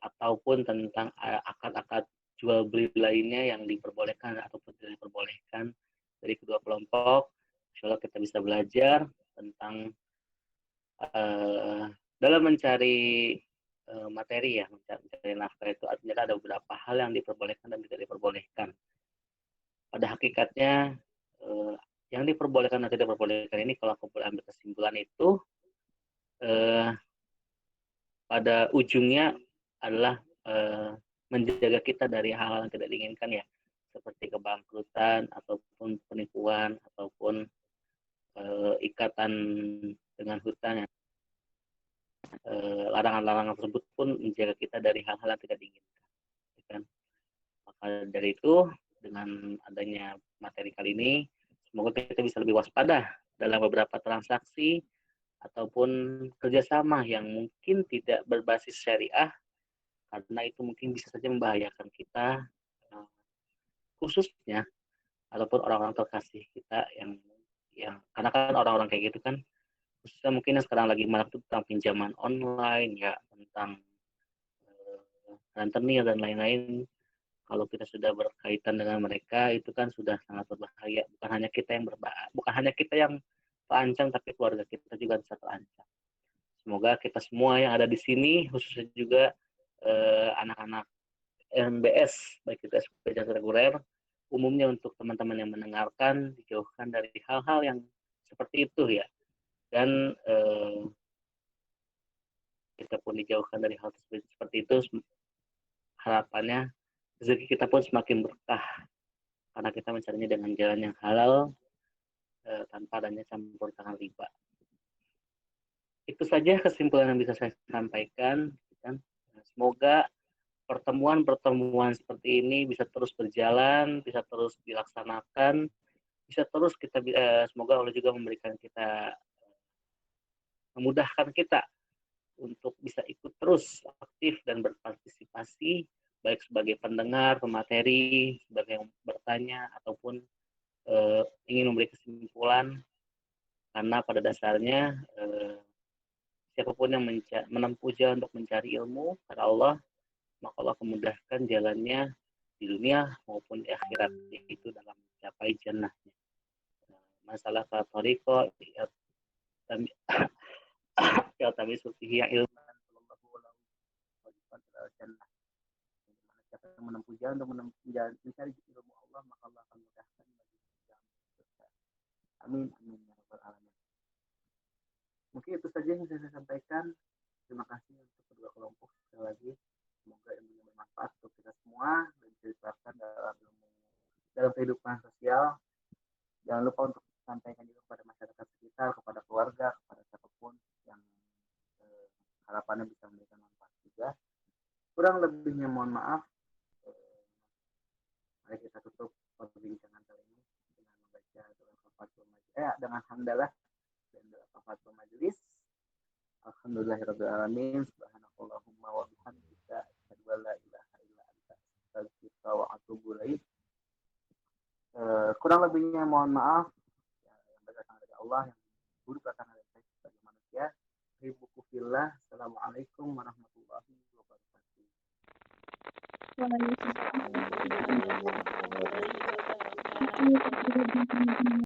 ataupun tentang akad-akad jual beli lainnya yang diperbolehkan ataupun tidak diperbolehkan dari kedua kelompok. Insya Allah kita bisa belajar tentang dalam mencari materi ya, mencari nafkah itu artinya ada beberapa hal yang diperbolehkan dan tidak diperbolehkan. Pada hakikatnya yang diperbolehkan dan tidak diperbolehkan ini kalau aku boleh ambil kesimpulan itu pada ujungnya adalah menjaga kita dari hal-hal yang tidak diinginkan ya, seperti kebangkrutan ataupun penipuan ataupun ikatan dengan hutang. Larangan-larangan tersebut pun menjaga kita dari hal-hal yang tidak diinginkan. Kan? Maka dari itu, dengan adanya materi kali ini, semoga kita bisa lebih waspada dalam beberapa transaksi ataupun kerjasama yang mungkin tidak berbasis syariah, karena itu mungkin bisa saja membahayakan kita, khususnya ataupun orang-orang terkasih kita yang karena kan orang-orang kayak gitu kan, khususnya mungkin yang sekarang lagi marak itu tentang pinjaman online ya, tentang rentenir dan lain-lain. Kalau kita sudah berkaitan dengan mereka itu kan sudah sangat berbahaya. Bukan hanya kita yang terancam, tapi keluarga kita juga bisa terancam. Semoga kita semua yang ada di sini, khususnya juga anak-anak MBS, baik itu SMP dan reguler, umumnya untuk teman-teman yang mendengarkan dijauhkan dari hal-hal yang seperti itu ya. Dan kita pun dijauhkan dari hal seperti itu, harapannya rezeki kita pun semakin berkah karena kita mencarinya dengan jalan yang halal, tanpa adanya campur tangan riba. Itu saja kesimpulan yang bisa saya sampaikan. Semoga pertemuan-pertemuan seperti ini bisa terus berjalan, bisa terus dilaksanakan, bisa terus kita semoga Allah juga memudahkan kita untuk bisa ikut terus aktif dan berpartisipasi, baik sebagai pendengar, pemateri, sebagai yang bertanya, ataupun ingin memberi kesimpulan, karena pada dasarnya siapapun yang menempuh jalan untuk mencari ilmu kepada Allah, maka Allah memudahkan jalannya di dunia maupun di akhirat, yaitu dalam mencapai jannahnya. Masalah tariqah ya tapi sufihi ilmu jannah. Siapa yang menempuh jalan untuk mencari ilmu Allah, maka Allah akan mudahkan bagi jalan surga. Amin amin ya rabbal alamin. Mungkin itu saja yang bisa saya sampaikan. Terima kasih untuk kedua kelompok sekali lagi. Semoga ilmunya bermanfaat untuk kita semua dan bisa diterapkan dalam kehidupan sosial. Jangan lupa untuk sampaikan juga kepada masyarakat sekitar, kepada keluarga, kepada siapapun yang harapannya bisa memberikan manfaat juga. Kurang lebihnya mohon maaf. Mari kita tutup perbincangan kali ini dengan membaca doa kafaratul majelis, dengan hamdalah dan doa kafaratul majelis. Alhamdulillahirabbil alamin. Subhanakallahumma wa bihamdika asyhadu an la ilaha illa anta astaghfiruka wa atubu ilaik. Kurang lebihnya mohon maaf yang berasal dari Allah, yang buruk berasal dari saya sebagai manusia. Hibbuku fillah. Assalamualaikum warahmatullahi wabarakatuh. Waalaikumsalam.